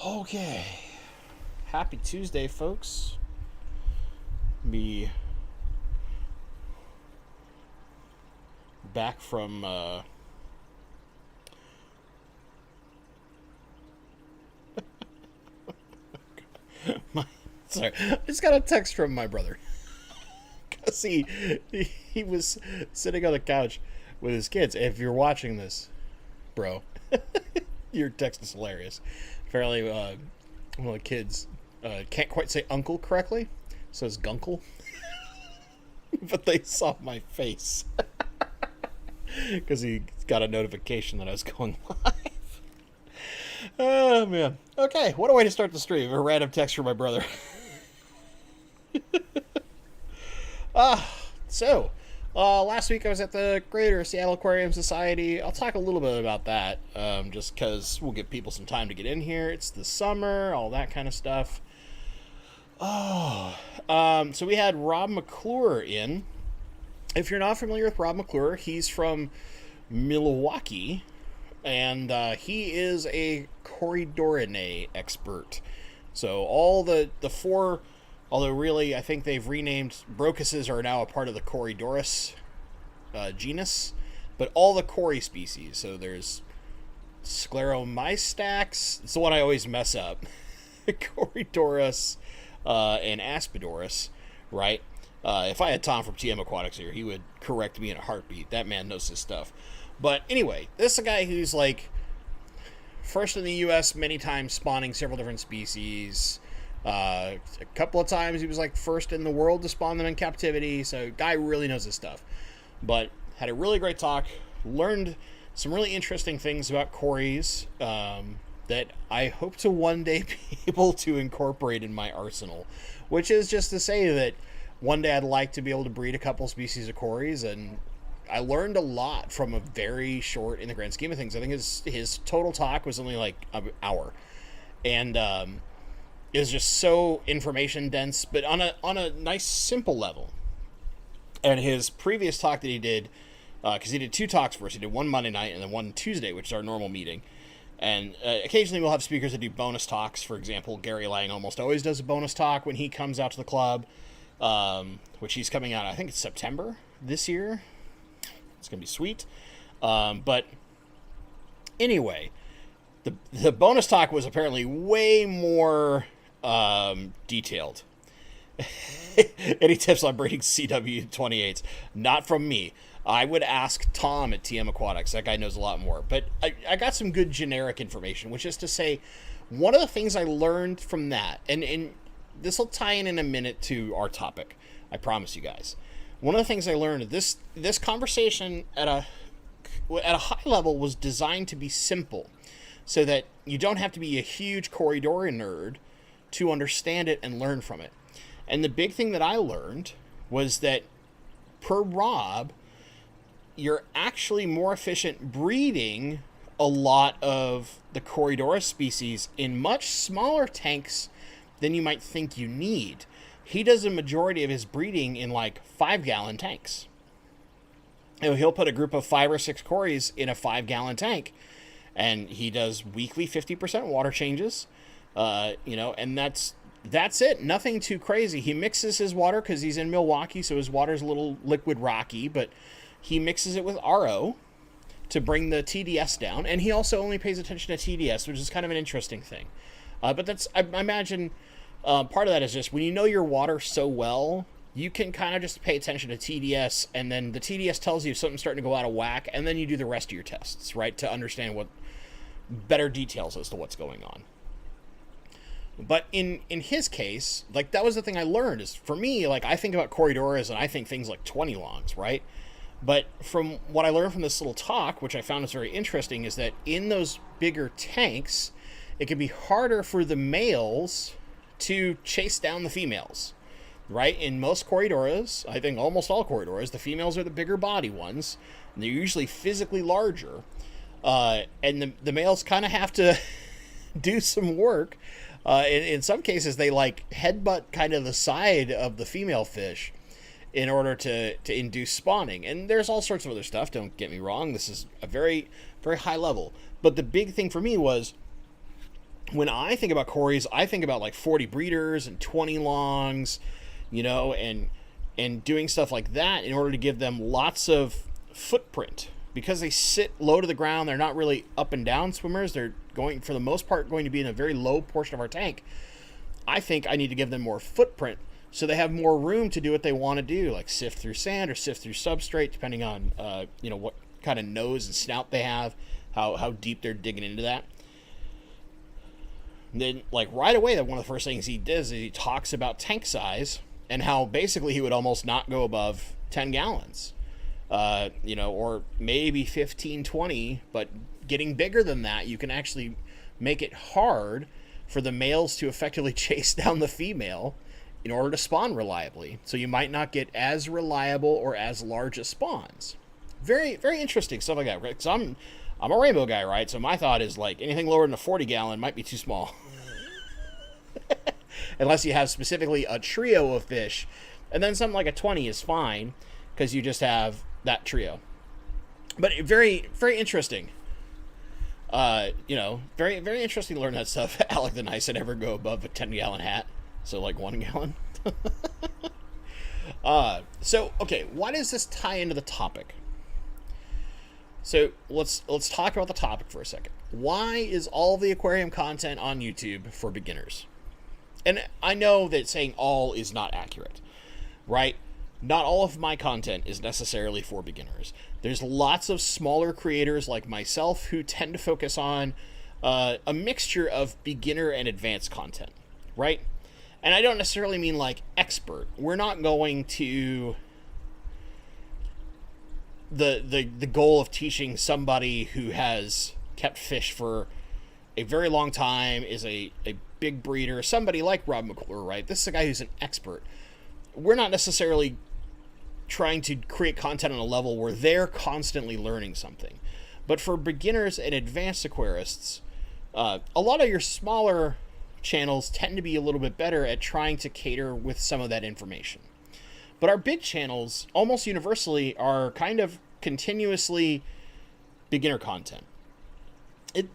Okay. Happy Tuesday, folks. Be back from sorry, I just got a text from my brother. Because he was sitting on the couch with his kids. If you're watching this, bro, your text is hilarious. Apparently, one of the kids can't quite say uncle correctly, so it's gunkle. But they saw my face because he got a notification that I was going live. Oh, man. Okay, what a way to start the stream. A random text from my brother. Last week I was at the Greater Seattle Aquarium Society. I'll talk a little bit about that, just because we'll give people some time to get in here. It's the summer, all that kind of stuff. So we had Rob McClure in. If you're not familiar with Rob McClure, he's from Milwaukee, and he is a Corydoreinae expert. So all the four, although really I think they've renamed, brocuses are now a part of the Corydoras genus, but all the cory species. So there's Scleromystax, it's the one I always mess up, Corydoras, and Aspidoras, right? If I had Tom from TM Aquatics here, he would correct me in a heartbeat. That man knows his stuff. But anyway, this is a guy who's like first in the U.S. many times, spawning several different species. A couple of times he was like first in the world to spawn them in captivity. So guy really knows his stuff. But had a really great talk. Learned some really interesting things about cories that I hope to one day be able to incorporate in my arsenal. Which is just to say that one day I'd like to be able to breed a couple species of cories, and I learned a lot from a very short, in the grand scheme of things. I think his total talk was only like an hour, and it was just so information dense, but on a nice simple level. And his previous talk that he did, because he did two talks first, he did one Monday night and then one Tuesday, which is our normal meeting. And occasionally we'll have speakers that do bonus talks. For example, Gary Lang almost always does a bonus talk when he comes out to the club, which he's coming out, I think it's September this year. It's going to be sweet. But anyway, the bonus talk was apparently way more detailed. Any tips on breeding CW28s? Not from me. I would ask Tom at TM Aquatics. That guy knows a lot more. But I got some good generic information, which is to say, one of the things I learned from that, and this will tie in a minute to our topic, I promise you guys. One of the things I learned, this conversation at a high level was designed to be simple, so that you don't have to be a huge Corydorean nerd to understand it and learn from it. And the big thing that I learned was that, per Rob, you're actually more efficient breeding a lot of the Corydoras species in much smaller tanks than you might think you need. He does a majority of his breeding in like 5-gallon tanks. You know, he'll put a group of 5 or 6 cories in a 5-gallon tank, and he does weekly 50% water changes. And that's it. Nothing too crazy. He mixes his water because he's in Milwaukee, so his water's a little liquid rocky, but he mixes it with RO to bring the TDS down, and he also only pays attention to TDS, which is kind of an interesting thing. But that's, I imagine, part of that is just when you know your water so well, you can kind of just pay attention to TDS, and then the TDS tells you if something's starting to go out of whack, and then you do the rest of your tests, right, to understand what better details as to what's going on. But in his case, like, that was the thing I learned, is for me, like, I think about Corydoras and I think things like 20 longs, right? But from what I learned from this little talk, which I found was very interesting, is that in those bigger tanks, it can be harder for the males to chase down the females, right? In most Corydoras, I think almost all Corydoras, the females are the bigger body ones, and they're usually physically larger, and the males kind of have to do some work. In some cases, they like headbutt kind of the side of the female fish in order to induce spawning. And there's all sorts of other stuff, don't get me wrong. This is a very, very high level. But the big thing for me was, when I think about cories, I think about like 40 breeders and 20 longs, you know, and doing stuff like that in order to give them lots of footprint. Because they sit low to the ground, they're not really up and down swimmers. They're going, for the most part, going to be in a very low portion of our tank. I think I need to give them more footprint so they have more room to do what they want to do, like sift through sand or sift through substrate, depending on you know, what kind of nose and snout they have, how deep they're digging into that. And then, like, right away, that one of the first things he does is he talks about tank size and how basically he would almost not go above 10 gallons. You know, or maybe 15, 20, but getting bigger than that, you can actually make it hard for the males to effectively chase down the female in order to spawn reliably. So you might not get as reliable or as large a spawns. Very, very interesting stuff like that. Because I'm a rainbow guy, right? So my thought is, like, anything lower than a 40 gallon might be too small. Unless you have specifically a trio of fish. And then something like a 20 is fine, because you just have that trio. But very, very interesting. You know, very, very interesting to learn that stuff. Alec the Nice, I never go above a 10-gallon hat. So, like, 1 gallon. So, okay, why does this tie into the topic? So, let's talk about the topic for a second. Why is all the aquarium content on YouTube for beginners? And I know that saying all is not accurate, right? Not all of my content is necessarily for beginners. There's lots of smaller creators like myself who tend to focus on a mixture of beginner and advanced content, right? And I don't necessarily mean like expert. We're not going to the goal of teaching somebody who has kept fish for a very long time, is a big breeder, somebody like Rob McClure, right? This is a guy who's an expert. We're not necessarily trying to create content on a level where they're constantly learning something. But for beginners and advanced aquarists, a lot of your smaller channels tend to be a little bit better at trying to cater with some of that information. But our big channels, almost universally, are kind of continuously beginner content.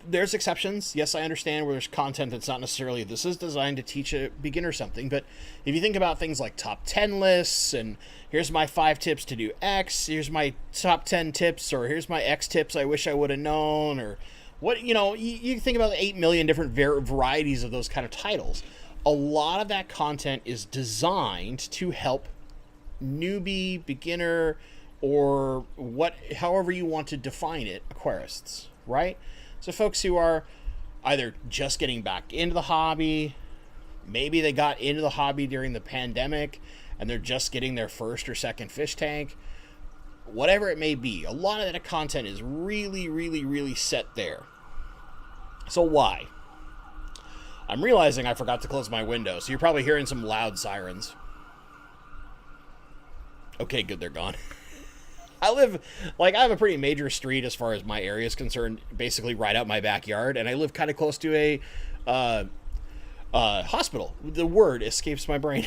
There's exceptions. Yes, I understand where there's content that's not necessarily, this is designed to teach a beginner something. But if you think about things like top 10 lists, and here's my 5 tips to do X, here's my top 10 tips, or here's my X tips I wish I would have known, or what, you know, you think about 8 million different varieties of those kind of titles. A lot of that content is designed to help newbie, beginner, or however you want to define it, aquarists, right? So folks who are either just getting back into the hobby, maybe they got into the hobby during the pandemic and they're just getting their first or second fish tank, whatever it may be, a lot of that content is really, really, really set there. So why? I'm realizing I forgot to close my window, so you're probably hearing some loud sirens. Okay, good, they're gone. I have a pretty major street as far as my area is concerned, basically right out my backyard, and I live kind of close to a hospital. The word escapes my brain.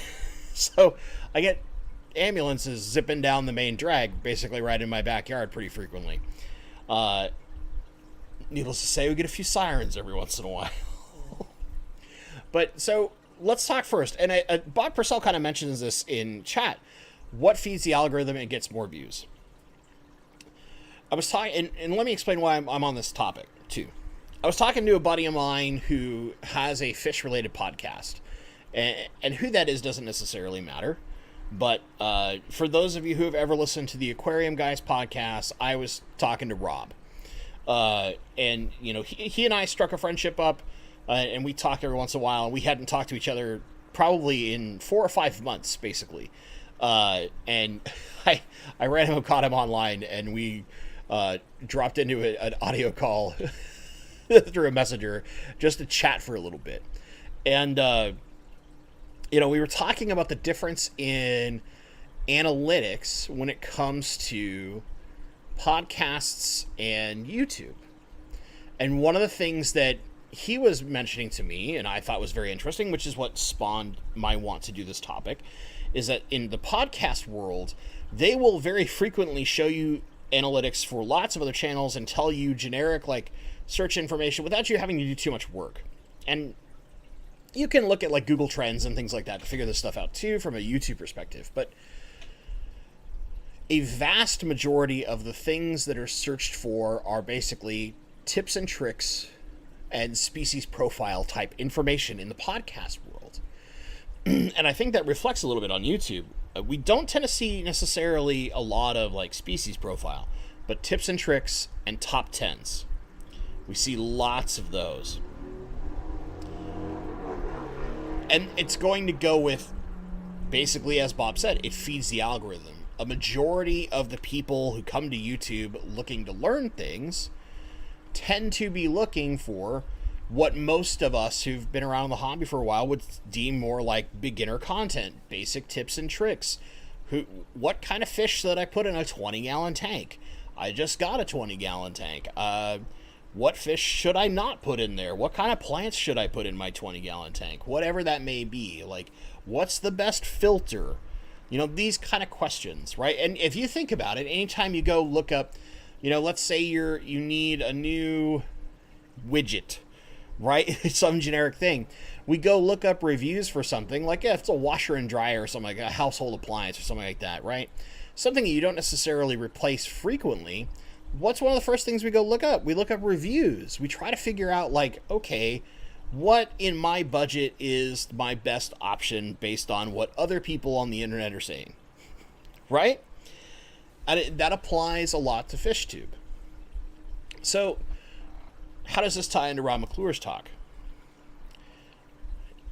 So I get ambulances zipping down the main drag, basically right in my backyard pretty frequently. Needless to say, we get a few sirens every once in a while. But so let's talk first. And Bob Purcell kind of mentions this in chat. What feeds the algorithm and gets more views? I was talking, and let me explain why I'm on this topic too. I was talking to a buddy of mine who has a fish-related podcast, and who that is doesn't necessarily matter. But for those of you who have ever listened to the Aquarium Guys podcast, I was talking to Rob, and you know he and I struck a friendship up, and we talked every once in a while. And we hadn't talked to each other probably in 4 or 5 months, basically. And I randomly caught him online, and we dropped into an audio call through a messenger just to chat for a little bit. And you know, we were talking about the difference in analytics when it comes to podcasts and YouTube. And one of the things that he was mentioning to me, and I thought was very interesting, which is what spawned my want to do this topic, is that in the podcast world, they will very frequently show you analytics for lots of other channels and tell you generic like search information without you having to do too much work. And you can look at like Google Trends and things like that to figure this stuff out too from a YouTube perspective. But a vast majority of the things that are searched for are basically tips and tricks and species profile type information in the podcast world. And I think that reflects a little bit on YouTube. We don't tend to see necessarily a lot of like species profile, but tips and tricks and top 10s. We see lots of those. And it's going to go with, basically, as Bob said, it feeds the algorithm. A majority of the people who come to YouTube looking to learn things tend to be looking for what most of us who've been around the hobby for a while would deem more like beginner content, basic tips and tricks. What kind of fish should I put in a 20-gallon tank? I just got a 20-gallon tank. What fish should I not put in there? What kind of plants should I put in my 20-gallon tank? Whatever that may be. Like, what's the best filter? You know, these kind of questions, right? And if you think about it, anytime you go look up, you know, let's say you need a new widget, right? Some generic thing. We go look up reviews for something, like if it's a washer and dryer or something, like a household appliance or something like that, right? Something that you don't necessarily replace frequently. What's one of the first things we go look up? We look up reviews. We try to figure out, like, okay, what in my budget is my best option based on what other people on the internet are saying, right? And that applies a lot to FishTube. So how does this tie into Rob McClure's talk?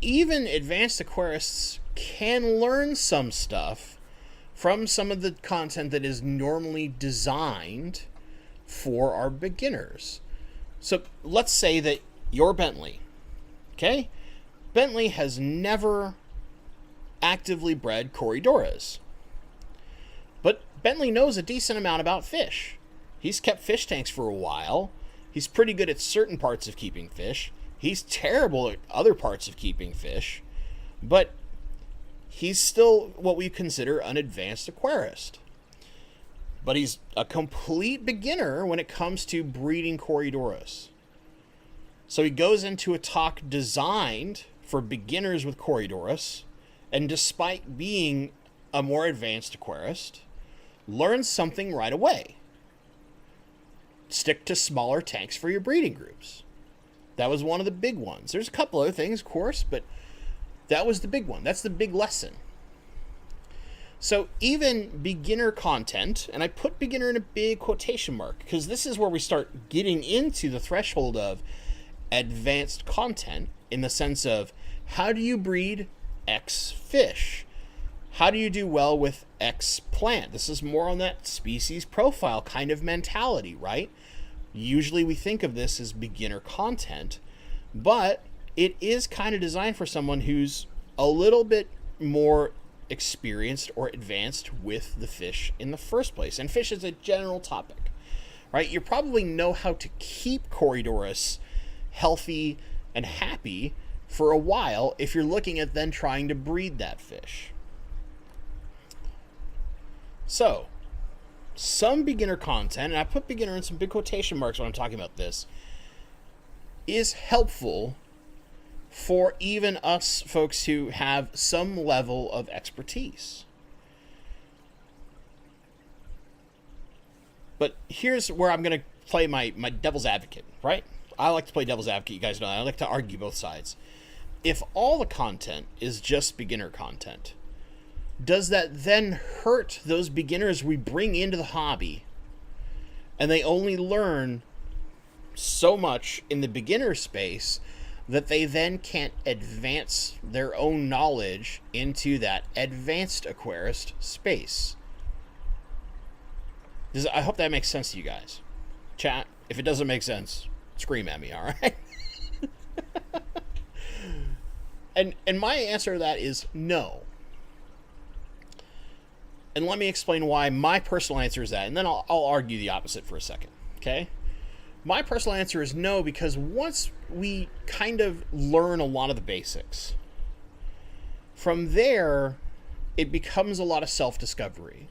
Even advanced aquarists can learn some stuff from some of the content that is normally designed for our beginners. So let's say that you're Bentley, okay? Bentley has never actively bred Corydoras, but Bentley knows a decent amount about fish. He's kept fish tanks for a while. He's pretty good at certain parts of keeping fish. He's terrible at other parts of keeping fish, but he's still what we consider an advanced aquarist. But he's a complete beginner when it comes to breeding Corydoras. So he goes into a talk designed for beginners with Corydoras, and despite being a more advanced aquarist, learns something right away. Stick to smaller tanks for your breeding groups. That was one of the big ones. There's a couple other things, of course, but that was the big one. That's the big lesson. So even beginner content, and I put beginner in a big quotation mark, because this is where we start getting into the threshold of advanced content, in the sense of, how do you breed X fish? How do you do well with X plant? This is more on that species profile kind of mentality, right? Usually we think of this as beginner content, but it is kind of designed for someone who's a little bit more experienced or advanced with the fish in the first place. And fish is a general topic, right? You probably know how to keep Corydoras healthy and happy for a while if you're looking at then trying to breed that fish. So, some beginner content, and I put beginner in some big quotation marks when I'm talking about this, is helpful for even us folks who have some level of expertise. But here's where I'm going to play my devil's advocate, right? I like to play devil's advocate, you guys know that. I like to argue both sides. If all the content is just beginner content, does that then hurt those beginners we bring into the hobby, and they only learn so much in the beginner space that they then can't advance their own knowledge into that advanced aquarist space? I hope that makes sense to you guys. Chat, if it doesn't make sense, scream at me, all right? And my answer to that is no. And let me explain why my personal answer is that, and then I'll argue the opposite for a second, okay? My personal answer is no, because once we kind of learn a lot of the basics, from there, it becomes a lot of self-discovery.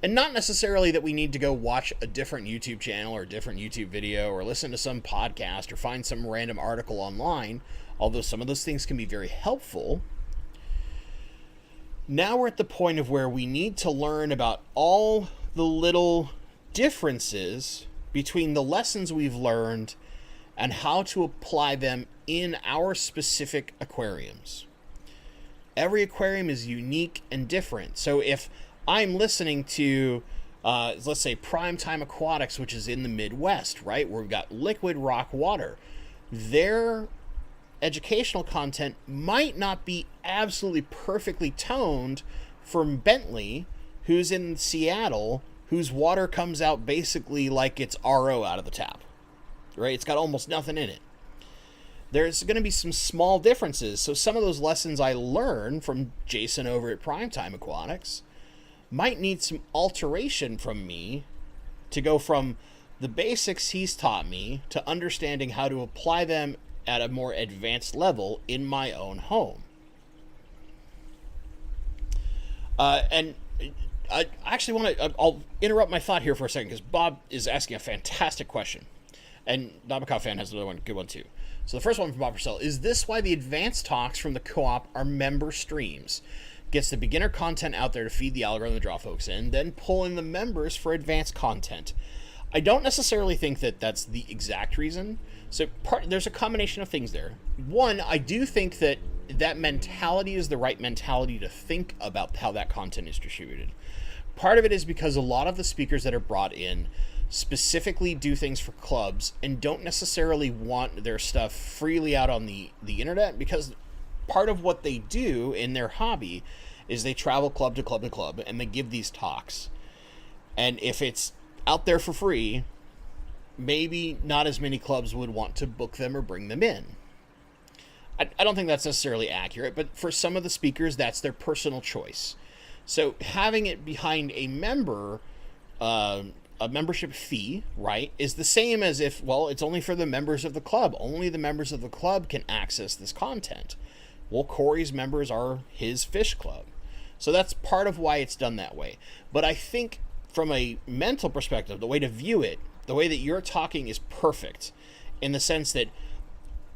And not necessarily that we need to go watch a different YouTube channel or a different YouTube video or listen to some podcast or find some random article online, although some of those things can be very helpful. Now we're at the point of where we need to learn about all the little differences between the lessons we've learned and how to apply them in our specific aquariums. Every aquarium is unique and different. So if I'm listening to, let's say, Primetime Aquatics, which is in the Midwest, right, where we've got liquid rock water, their educational content might not be absolutely perfectly toned from Bentley, who's in Seattle, whose water comes out basically like it's RO out of the tap, right? It's got almost nothing in it. There's going to be some small differences. So some of those lessons I learned from Jason over at Primetime Aquatics might need some alteration from me to go from the basics he's taught me to understanding how to apply them at a more advanced level in my own home. And I actually want to, I'll interrupt my thought here for a second because Bob is asking a fantastic question. And Nabokov fan has another one, good one too. So the first one from Bob Purcell, is this why the advanced talks from the co-op are member streams? Gets the beginner content out there to feed the algorithm to draw folks in, then pull in the members for advanced content. I don't necessarily think that that's the exact reason. So there's a combination of things there. One, I do think that that mentality is the right mentality to think about how that content is distributed. Part of it is because a lot of the speakers that are brought in specifically do things for clubs and don't necessarily want their stuff freely out on the internet, because part of what they do in their hobby is they travel club to club to club and they give these talks. And if it's out there for free, maybe not as many clubs would want to book them or bring them in. I don't think that's necessarily accurate, but for some of the speakers, that's their personal choice. So having it behind a member, a membership fee, right, is the same as if, well, it's only for the members of the club. Only the members of the club can access this content. Well, Corey's members are his fish club. So that's part of why it's done that way. But I think from a mental perspective, the way to view it, the way that you're talking is perfect in the sense that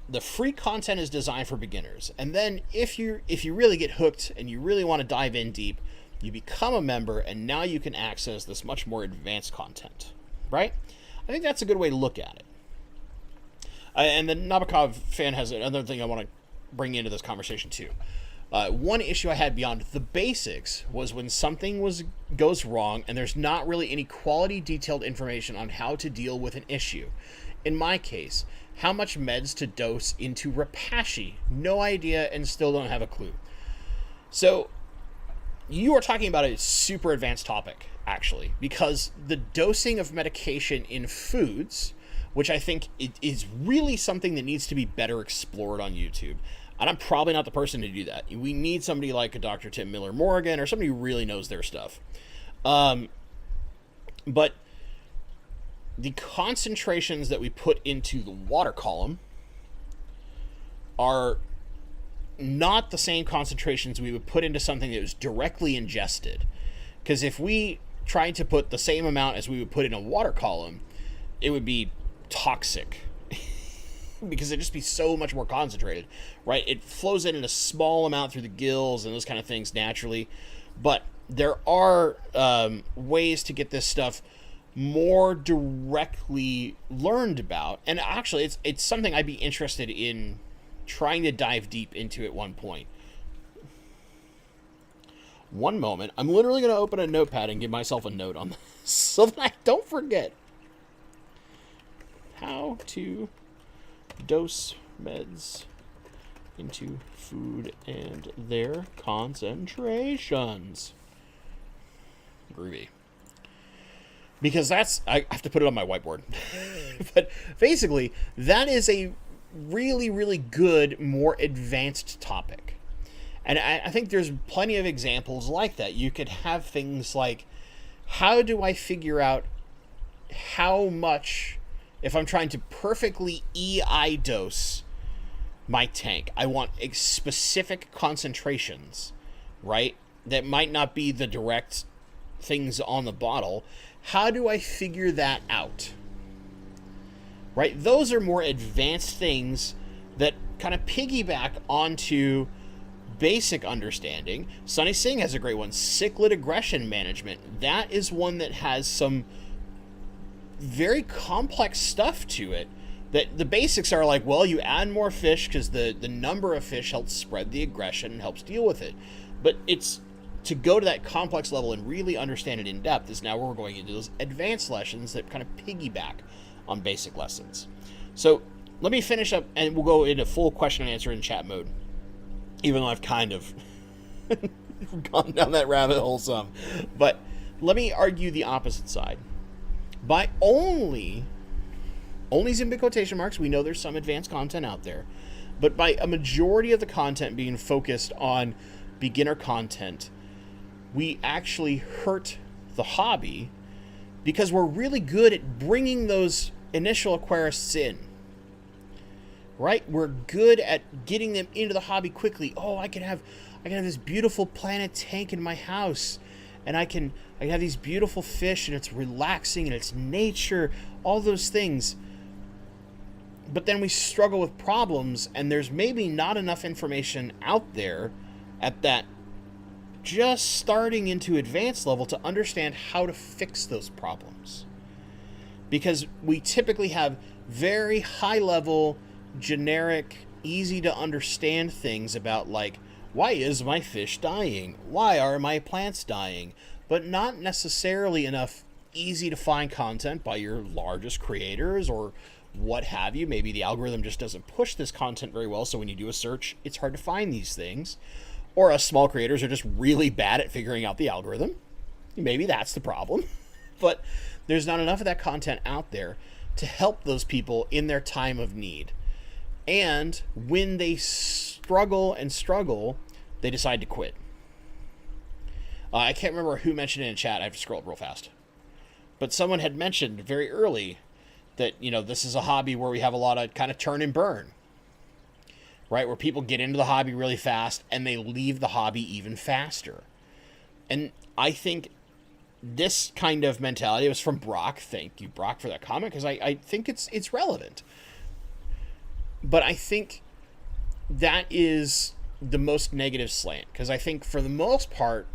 the free content is designed for beginners. And then if you really get hooked and you really want to dive in deep, you become a member and now you can access this much more advanced content, right? I think that's a good way to look at it. And the Nabokov fan has another thing I want to bring into this conversation too. One issue I had beyond the basics was when something goes wrong and there's not really any quality detailed information on how to deal with an issue. In my case, how much meds to dose into Repashy? No idea and still don't have a clue. So you are talking about a super advanced topic, actually, because the dosing of medication in foods, which I think is really something that needs to be better explored on YouTube. And I'm probably not the person to do that. We need somebody like a Dr. Tim Miller Morgan or somebody who really knows their stuff. But the concentrations that we put into the water column are not the same concentrations we would put into something that was directly ingested. Because if we tried to put the same amount as we would put in a water column, it would be toxic. Because it'd just be so much more concentrated, right? It flows in a small amount through the gills and those kind of things naturally. But there are ways to get this stuff more directly learned about. And actually, it's something I'd be interested in trying to dive deep into at one point. One moment. I'm literally going to open a notepad and give myself a note on this so that I don't forget. How to dose meds into food and their concentrations. Groovy. Because I have to put it on my whiteboard. But basically, that is a really, really good, more advanced topic. And I think there's plenty of examples like that. You could have things like, how do I figure out how much, if I'm trying to perfectly EI dose my tank, I want specific concentrations, right? that might not be the direct things on the bottle. How do I figure that out? Right? Those are more advanced things that kind of piggyback onto basic understanding. Sunny Singh has a great one, cichlid aggression management. That is one that has some very complex stuff to it. That the basics are like, well, you add more fish because the number of fish helps spread the aggression and helps deal with it. But it's to go to that complex level and really understand it in depth is now where we're going into those advanced lessons that kind of piggyback on basic lessons. So let me finish up and we'll go into full question and answer in chat mode, even though I've kind of gone down that rabbit hole some. But let me argue the opposite side. By only's in big quotation marks, we know there's some advanced content out there, but by a majority of the content being focused on beginner content, we actually hurt the hobby because we're really good at bringing those initial aquarists in, right? We're good at getting them into the hobby quickly. Oh, I can have this beautiful planet tank in my house, and I can have these beautiful fish, and it's relaxing, and it's nature, all those things. But then we struggle with problems, and there's maybe not enough information out there at that just starting into advanced level to understand how to fix those problems. Because we typically have very high level, generic, easy to understand things about, like, why is my fish dying? Why are my plants dying? But not necessarily enough easy to find content by your largest creators or what have you. Maybe the algorithm just doesn't push this content very well, so when you do a search, it's hard to find these things. Or us small creators are just really bad at figuring out the algorithm. Maybe that's the problem. But there's not enough of that content out there to help those people in their time of need. And when they struggle, they decide to quit. I can't remember who mentioned it in chat. I have to scroll up real fast. But someone had mentioned very early that, you know, this is a hobby where we have a lot of kind of turn and burn, right? Where people get into the hobby really fast and they leave the hobby even faster. And I think this kind of mentality was from Brock. Thank you, Brock, for that comment, because I think it's relevant. But I think that is the most negative slant, because I think for the most part,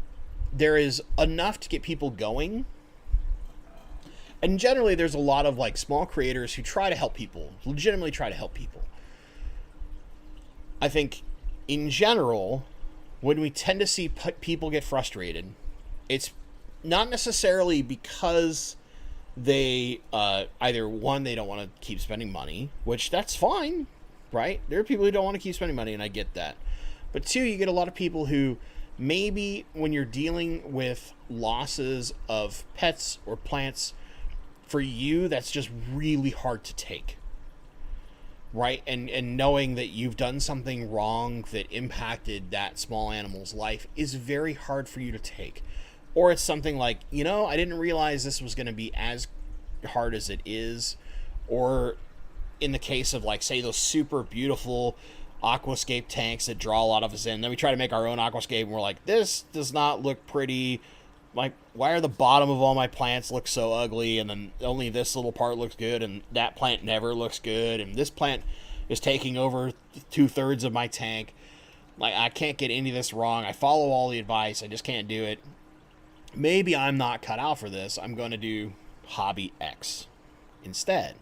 there is enough to get people going. And generally, there's a lot of like small creators who try to help people, legitimately try to help people. I think in general, when we tend to see people get frustrated, it's not necessarily because they either, one, they don't want to keep spending money, which that's fine, right? There are people who don't want to keep spending money, and I get that. But two, you get a lot of people who maybe when you're dealing with losses of pets or plants, for you, that's just really hard to take, right? And knowing that you've done something wrong that impacted that small animal's life is very hard for you to take. Or it's something like, you know, I didn't realize this was going to be as hard as it is. Or in the case of, like, say, those super beautiful aquascape tanks that draw a lot of us in. Then we try to make our own aquascape, and we're like, this does not look pretty. Like, why are the bottom of all my plants look so ugly, and then only this little part looks good, and that plant never looks good, and this plant is taking over 2/3 of my tank. Like, I can't get any of this wrong. I follow all the advice. I just can't do it. Maybe I'm not cut out for this. I'm going to do hobby X instead.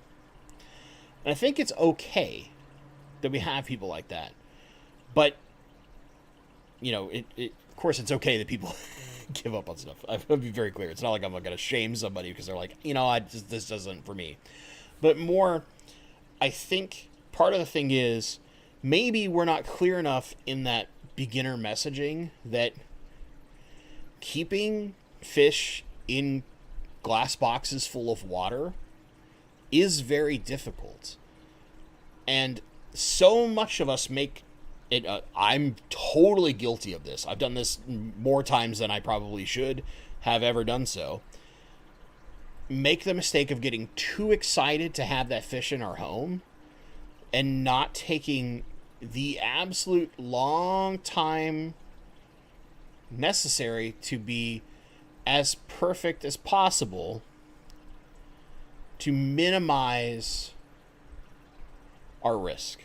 And I think it's okay that we have people like that. But, you know, of course it's okay that people give up on stuff. I'm going to be very clear. It's not like I'm going to shame somebody because they're like, you know, this isn't for me. But more, I think part of the thing is maybe we're not clear enough in that beginner messaging that keeping fish in glass boxes full of water is very difficult. And so much of us make it, I'm totally guilty of this. I've done this more times than I probably should have ever done so. Make the mistake of getting too excited to have that fish in our home and not taking the absolute long time necessary to be as perfect as possible to minimize our risk.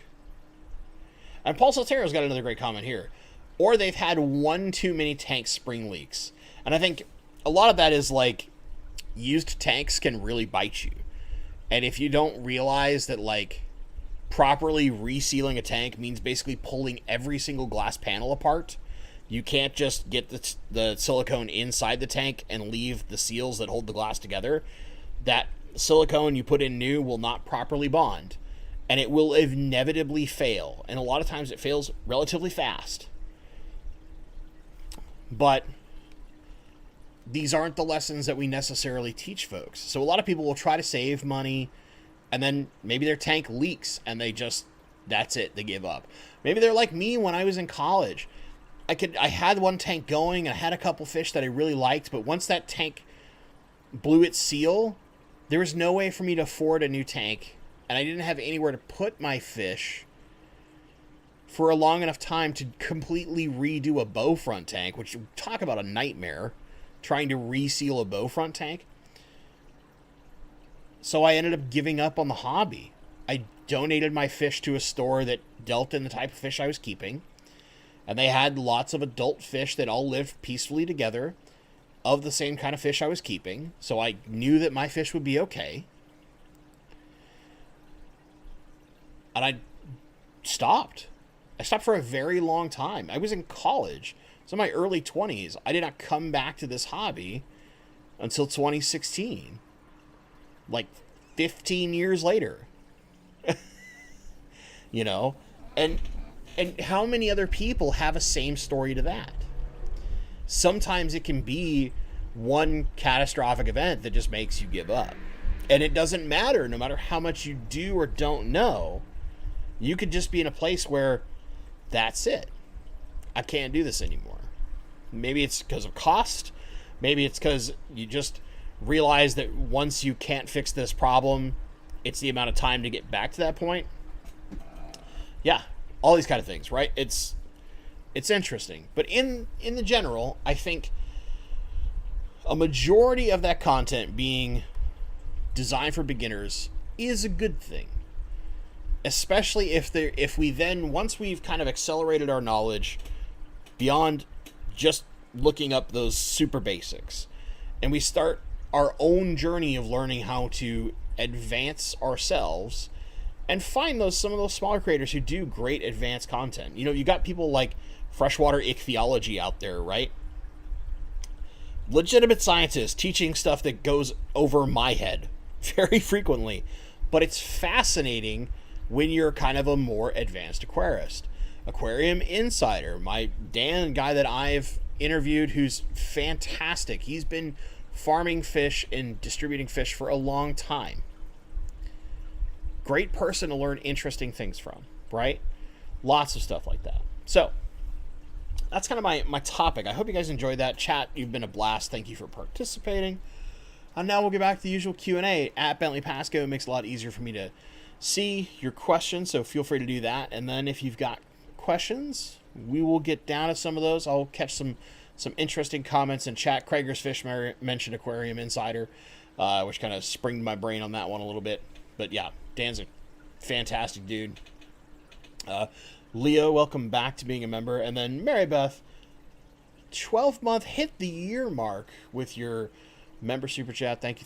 And Paul Saltero's got another great comment here. Or they've had one too many tank spring leaks. And I think a lot of that is like used tanks can really bite you. And if you don't realize that like properly resealing a tank means basically pulling every single glass panel apart, you can't just get the silicone inside the tank and leave the seals that hold the glass together. That silicone you put in new will not properly bond, and it will inevitably fail. And a lot of times it fails relatively fast. But these aren't the lessons that we necessarily teach folks. So a lot of people will try to save money, and then maybe their tank leaks and that's it, they give up. Maybe they're like me when I was in college. I had one tank going, and I had a couple fish that I really liked, but once that tank blew its seal, there was no way for me to afford a new tank, and I didn't have anywhere to put my fish for a long enough time to completely redo a bow front tank, which, talk about a nightmare, trying to reseal a bow front tank. So I ended up giving up on the hobby. I donated my fish to a store that dealt in the type of fish I was keeping, and they had lots of adult fish that all lived peacefully together of the same kind of fish I was keeping. So I knew that my fish would be okay. And I stopped. I stopped for a very long time. I was in college. So in my early 20s. I did not come back to this hobby until 2016. Like 15 years later. You know? And how many other people have a same story to that? Sometimes it can be one catastrophic event that just makes you give up. And it doesn't matter, no matter how much you do or don't know. You could just be in a place where that's it. I can't do this anymore. Maybe it's because of cost. Maybe it's because you just realize that once you can't fix this problem, it's the amount of time to get back to that point. Yeah, all these kind of things, right? It's interesting. But in the general, I think a majority of that content being designed for beginners is a good thing. Especially if we then, once we've kind of accelerated our knowledge beyond just looking up those super basics, and we start our own journey of learning how to advance ourselves and find some of those smaller creators who do great advanced content. You know, you got people like freshwater ichthyology out there, right? Legitimate scientists teaching stuff that goes over my head very frequently, but it's fascinating when you're kind of a more advanced aquarist. Aquarium Insider, my Dan guy that I've interviewed, who's fantastic. He's been farming fish and distributing fish for a long time. Great person to learn interesting things from, right? Lots of stuff like that. So that's kind of my topic. I hope you guys enjoyed that. Chat, you've been a blast. Thank you for participating. And now we'll get back to the usual Q&A at Bentley Pasco. It makes it a lot easier for me to see your questions, so feel free to do that. And then if you've got questions, we will get down to some of those. I'll catch some interesting comments in chat. Krager's Fish mentioned Aquarium Insider, which kind of springed my brain on that one a little bit. But yeah, Dan's a fantastic dude. Leo, welcome back to being a member. And then Mary Beth, 12th month, hit the year mark with your member super chat. Thank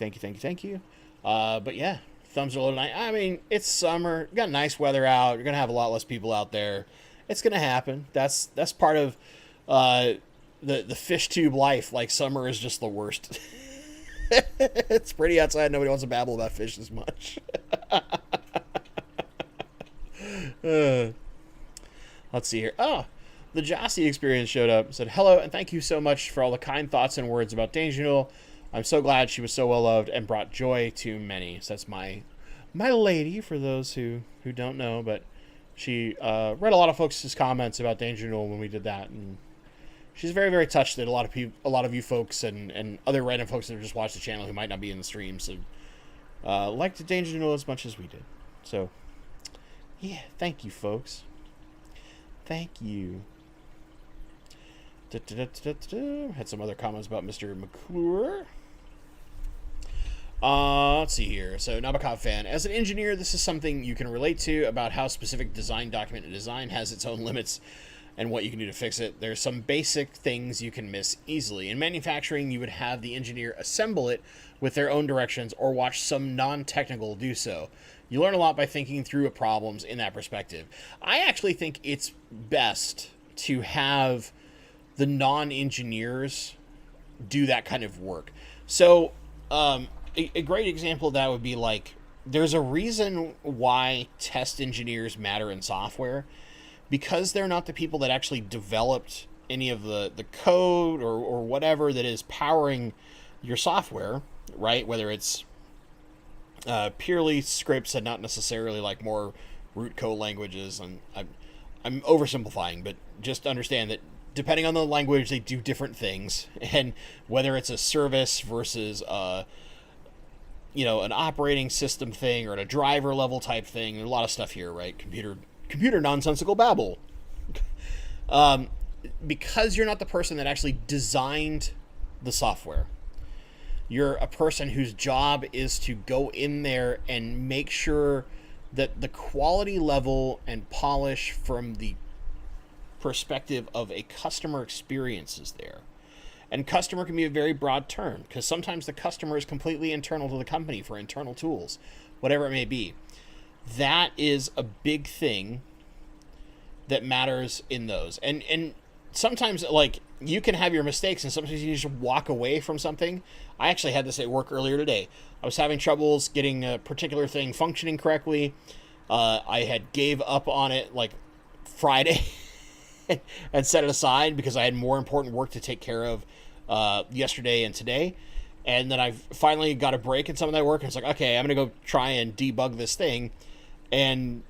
you. But yeah, thumbs are low tonight. I mean, it's summer. You got nice weather out. You're gonna have a lot less people out there. It's gonna happen. That's part of the FishTube life. Like, summer is just the worst. It's pretty outside. Nobody wants to babble about fish as much. Let's see here. Oh, the Jossie experience showed up. Said hello and thank you so much for all the kind thoughts and words about Danger Noodle. I'm so glad she was so well loved and brought joy to many. So that's my lady, for those who don't know, but she read a lot of folks' comments about Danger Noodle when we did that, and she's very, very touched that a lot of you folks and other random folks that have just watched the channel who might not be in the stream, so liked Danger Noodle as much as we did. So yeah, thank you, folks. Thank you. Had some other comments about Mr. McClure. Let's see here. So, Nabokov fan. As an engineer, this is something you can relate to about how specific design document and design has its own limits and what you can do to fix it. There's some basic things you can miss easily. In manufacturing, you would have the engineer assemble it with their own directions or watch some non-technical do so. You learn a lot by thinking through problems in that perspective. I actually think it's best to have the non-engineers do that kind of work. So, a great example of that would be like, there's a reason why test engineers matter in software, because they're not the people that actually developed any of the code or whatever that is powering your software, right? Whether it's purely scripts and not necessarily like more root code languages. And I'm oversimplifying, but just understand that depending on the language, they do different things. And whether it's a service versus an operating system thing or a driver level type thing, there's a lot of stuff here, right? Computer nonsensical babble. Because you're not the person that actually designed the software. You're a person whose job is to go in there and make sure that the quality level and polish from the perspective of a customer experience is there. And customer can be a very broad term, because sometimes the customer is completely internal to the company for internal tools, whatever it may be. That is a big thing that matters in those. And sometimes, like, you can have your mistakes, and sometimes you just walk away from something. I actually had this at work earlier today. I was having troubles getting a particular thing functioning correctly. I had gave up on it, like, Friday and set it aside because I had more important work to take care of yesterday and today. And then I finally got a break in some of that work, and it's like, okay, I'm going to go try and debug this thing, and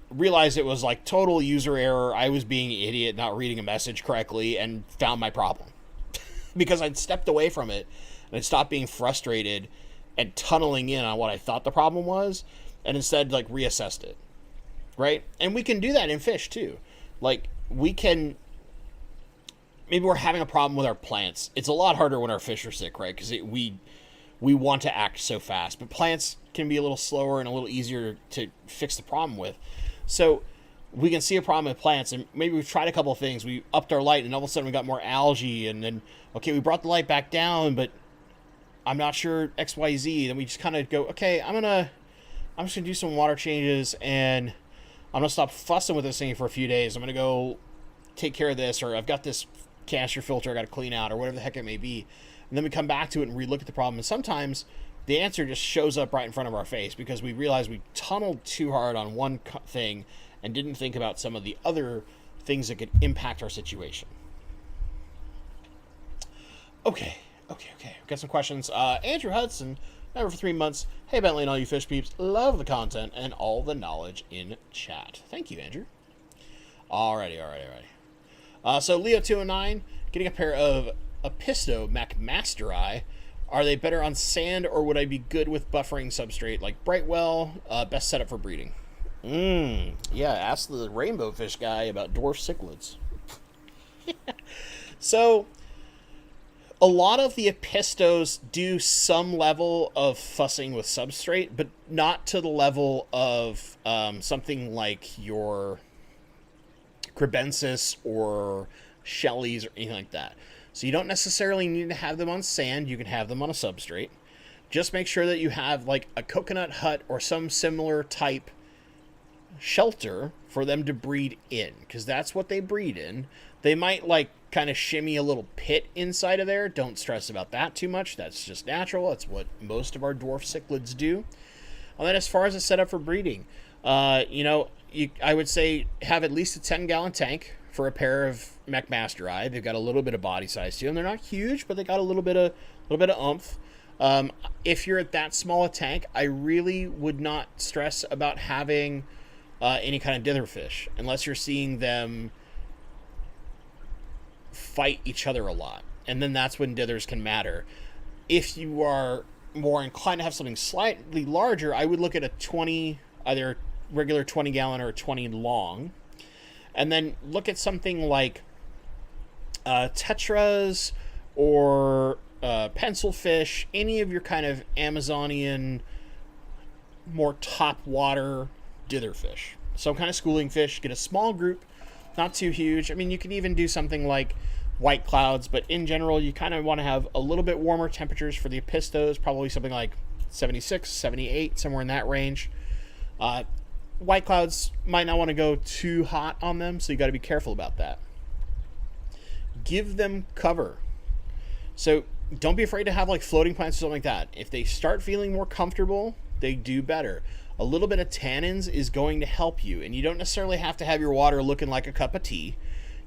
realized it was like total user error. I was being an idiot, not reading a message correctly, and found my problem because I'd stepped away from it and I'd stopped being frustrated and tunneling in on what I thought the problem was, and instead like reassessed it, right? And we can do that in fish too. Like, we can, maybe we're having a problem with our plants. It's a lot harder when our fish are sick, right? Because we want to act so fast, but plants can be a little slower and a little easier to fix the problem with. So we can see a problem with plants, and maybe we've tried a couple of things. We upped our light, and all of a sudden we got more algae, and then, okay, we brought the light back down, but I'm not sure X, Y, Z. Then we just kind of go, okay, I'm just gonna do some water changes, and I'm gonna stop fussing with this thing for a few days. I'm gonna go take care of this, or I've got this canister filter I got to clean out, or whatever the heck it may be. And then we come back to it and relook at the problem. And sometimes the answer just shows up right in front of our face because we realize we tunneled too hard on one thing and didn't think about some of the other things that could impact our situation. Okay. We've got some questions. Andrew Hudson, member for 3 months. Hey, Bentley and all you fish peeps. Love the content and all the knowledge in chat. Thank you, Andrew. Alrighty. So Leo209, getting a pair of Apisto McMasteri. Are they better on sand, or would I be good with buffering substrate like Brightwell? Best setup for breeding. Yeah, ask the rainbow fish guy about dwarf cichlids. So, a lot of the Apistos do some level of fussing with substrate, but not to the level of something like your Crebensis or Shelleys or anything like that. So you don't necessarily need to have them on sand. You can have them on a substrate. Just make sure that you have like a coconut hut or some similar type shelter for them to breed in, because that's what they breed in. They might like kind of shimmy a little pit inside of there. Don't stress about that too much. That's just natural. That's what most of our dwarf cichlids do. And then as far as a setup for breeding, I would say have at least a 10-gallon tank for a pair of McMasteri. They've got a little bit of body size to them. They're not huge, but they got a little bit of oomph. If you're at that small a tank, I really would not stress about having any kind of dither fish unless you're seeing them fight each other a lot. And then that's when dithers can matter. If you are more inclined to have something slightly larger, I would look at a 20, either regular 20-gallon or a 20 long. And then look at something like Tetras or pencil fish, any of your kind of Amazonian, more top water dither fish. Some kind of schooling fish. Get a small group, not too huge. I mean, you can even do something like white clouds, but in general, you kind of want to have a little bit warmer temperatures for the apistos, probably something like 76, 78, somewhere in that range. White clouds might not want to go too hot on them, so you got to be careful about that. Give them cover. So don't be afraid to have like floating plants or something like that. If they start feeling more comfortable, they do better. A little bit of tannins is going to help you, and you don't necessarily have to have your water looking like a cup of tea.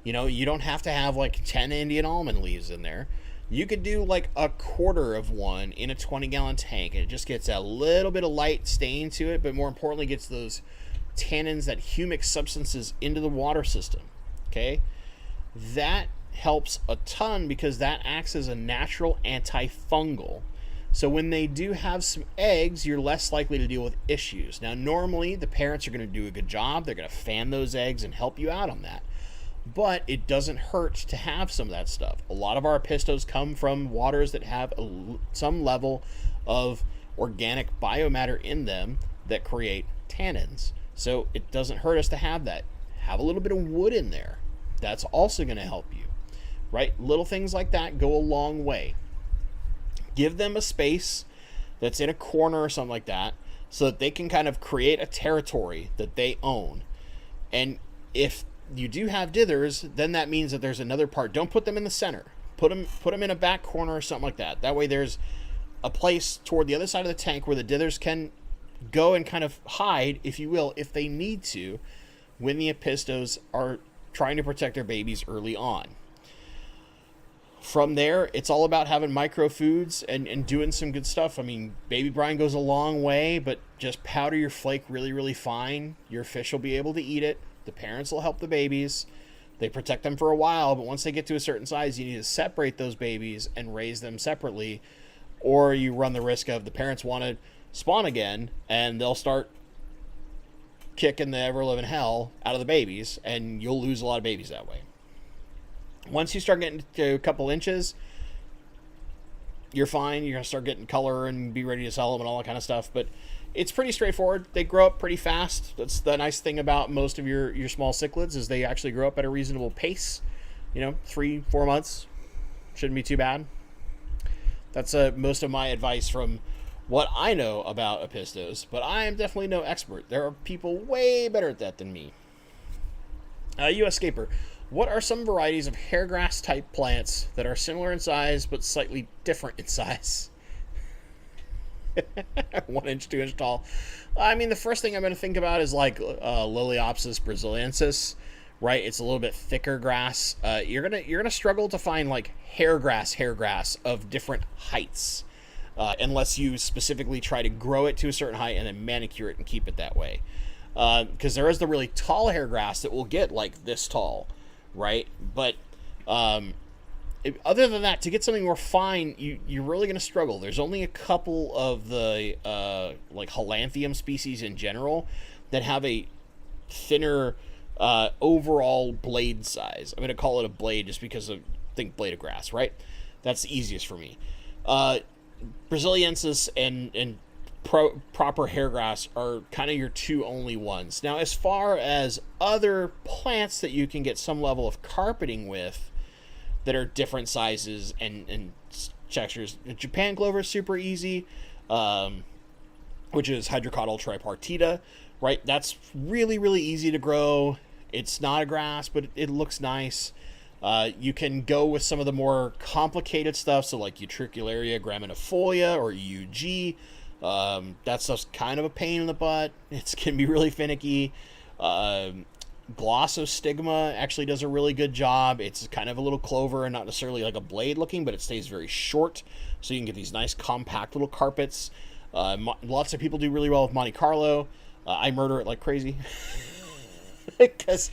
You know, you don't have to have like 10 Indian almond leaves in there. You could do like a quarter of one in a 20-gallon tank, and it just gets a little bit of light stain to it, but more importantly gets those tannins, that humic substances, into the water system. Okay? That helps a ton because that acts as a natural antifungal. So when they do have some eggs, you're less likely to deal with issues. Now, normally the parents are going to do a good job. They're going to fan those eggs and help you out on that. But it doesn't hurt to have some of that stuff. A lot of our apistos come from waters that have some level of organic biomatter in them that create tannins. So it doesn't hurt us to have that. Have a little bit of wood in there. That's also going to help you, right? Little things like that go a long way. Give them a space that's in a corner or something like that so that they can kind of create a territory that they own. And if you do have dithers, then that means that there's another part. Don't put them in the center. Put them in a back corner or something like that. That way there's a place toward the other side of the tank where the dithers can go and kind of hide, if you will, if they need to, when the apistos are trying to protect their babies early on. From there, it's all about having micro foods and doing some good stuff. I mean, baby brine goes a long way, but just powder your flake really, really fine. Your fish will be able to eat it. The parents will help the babies. They protect them for a while, but once they get to a certain size, you need to separate those babies and raise them separately, or you run the risk of the parents want to spawn again, and they'll start kicking the ever-living hell out of the babies, and you'll lose a lot of babies that way. Once you start getting to a couple inches, you're fine. You're going to start getting color and be ready to sell them and all that kind of stuff, but it's pretty straightforward. They grow up pretty fast. That's the nice thing about most of your small cichlids, is they actually grow up at a reasonable pace. 3-4 months shouldn't be too bad. That's most of my advice from what I know about apistos, but I am definitely no expert. There are people way better at that than me. US Scaper, what are some varieties of hairgrass type plants that are similar in size but slightly different in size? 1 inch, 2 inch tall. I mean, the first thing I'm going to think about is like Liliopsis braziliensis, right? It's a little bit thicker grass. You're gonna struggle to find like hairgrass of different heights, unless you specifically try to grow it to a certain height and then manicure it and keep it that way. Because there is the really tall hairgrass that will get like this tall, right? But other than that, to get something more fine, you're really going to struggle. There's only a couple of the like Holanthium species in general that have a thinner overall blade size. I'm going to call it a blade just because I think blade of grass, right? That's the easiest for me. Braziliensis and proper hairgrass are kind of your two only ones. Now, as far as other plants that you can get some level of carpeting with that are different sizes and textures, Japan clover is super easy, which is Hydrocotyle tripartita, right? That's really, really easy to grow. It's not a grass, but it looks nice. You can go with some of the more complicated stuff, so like Utricularia graminifolia or UG. That stuff's kind of a pain in the butt. It can be really finicky. Glossostigma actually does a really good job. It's kind of a little clover and not necessarily like a blade looking, but it stays very short, so you can get these nice compact little carpets. Lots of people do really well with Monte Carlo. I murder it like crazy because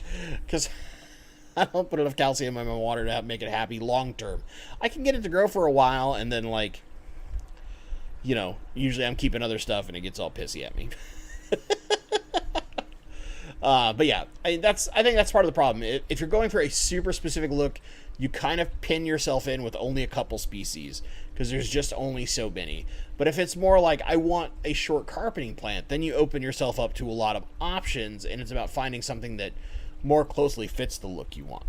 I don't put enough calcium in my water to make it happy long term. I can get it to grow for a while, and then usually I'm keeping other stuff and it gets all pissy at me. But yeah, I think that's part of the problem. If you're going for a super specific look, you kind of pin yourself in with only a couple species because there's just only so many. But if it's more like I want a short carpeting plant, then you open yourself up to a lot of options, and it's about finding something that more closely fits the look you want.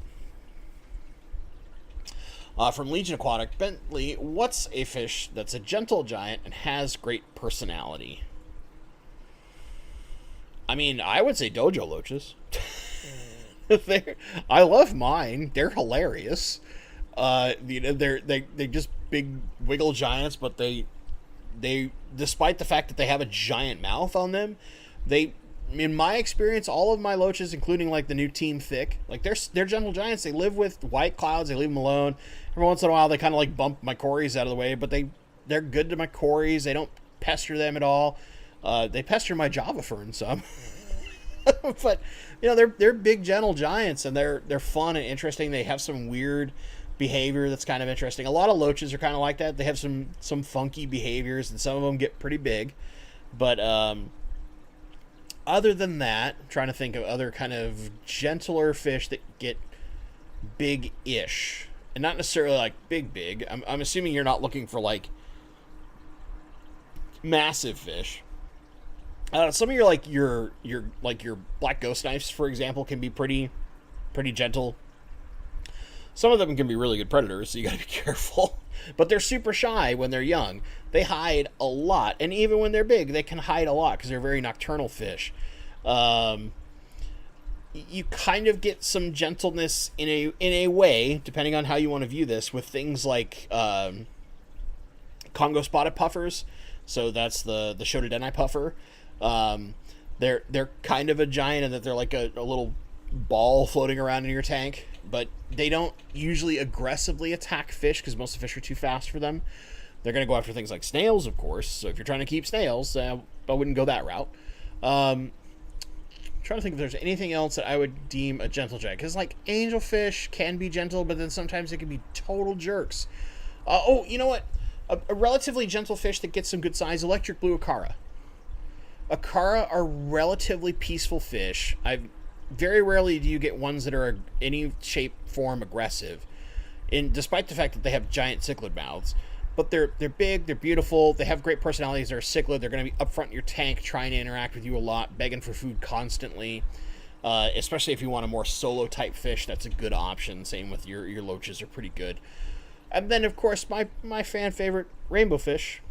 From Legion Aquatic, Bentley, what's a fish that's a gentle giant and has great personality? I mean, I would say dojo loaches. I love mine. They're hilarious. They're just big wiggle giants, but they despite the fact that they have a giant mouth on them, in my experience, all of my loaches, including like the new Team Thick, like they're gentle giants. They live with white clouds. They leave them alone. Every once in a while, they kind of like bump my cories out of the way, but they're good to my cories. They don't pester them at all. They pester my Java fern some, but they're big gentle giants, and they're fun and interesting. They have some weird behavior that's kind of interesting. A lot of loaches are kind of like that. They have some funky behaviors, and some of them get pretty big. But other than that, I'm trying to think of other kind of gentler fish that get big-ish, and not necessarily like big. I'm assuming you're not looking for like massive fish. Some of your black ghost knives, for example, can be pretty gentle. Some of them can be really good predators, so you gotta be careful. But they're super shy when they're young. They hide a lot, and even when they're big, they can hide a lot because they're very nocturnal fish. You kind of get some gentleness in a way, depending on how you want to view this, with things like Congo spotted puffers. So that's the Shotodenai puffer. They're kind of a giant in that they're like a little ball floating around in your tank, but they don't usually aggressively attack fish because most of the fish are too fast for them. They're going to go after things like snails, of course. So if you're trying to keep snails, I wouldn't go that route. Trying to think if there's anything else that I would deem a gentle giant, because like angelfish can be gentle, but then sometimes they can be total jerks. You know what? A relatively gentle fish that gets some good size, electric blue acara. Acara are relatively peaceful fish. Very rarely do you get ones that are any shape, form aggressive, despite the fact that they have giant cichlid mouths. But they're big, they're beautiful, they have great personalities. They're a cichlid. They're going to be up front in your tank, trying to interact with you a lot, begging for food constantly. Especially if you want a more solo type fish, that's a good option. Same with your loaches are pretty good. And then of course my fan favorite, rainbow fish.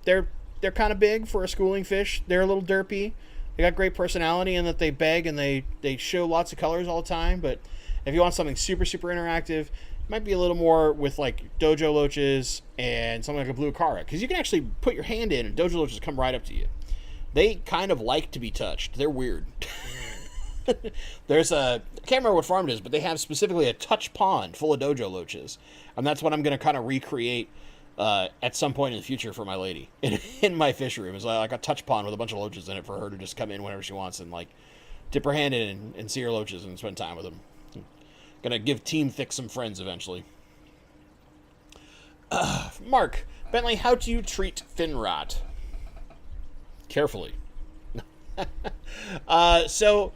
They're kind of big for a schooling fish. They're a little derpy. They got great personality in that they beg and they show lots of colors all the time. But if you want something super, super interactive, it might be a little more with like dojo loaches and something like a blue acara. Because you can actually put your hand in and dojo loaches come right up to you. They kind of like to be touched. They're weird. There's I can't remember what farm it is, but they have specifically a touch pond full of dojo loaches. And that's what I'm going to kind of recreate at some point in the future for my lady in my fish room. Is like a touch pond with a bunch of loaches in it for her to just come in whenever she wants and like dip her hand in and see her loaches and spend time with them. Gonna give Team Thick some friends eventually. Mark Bentley, how do you treat fin rot? Carefully. So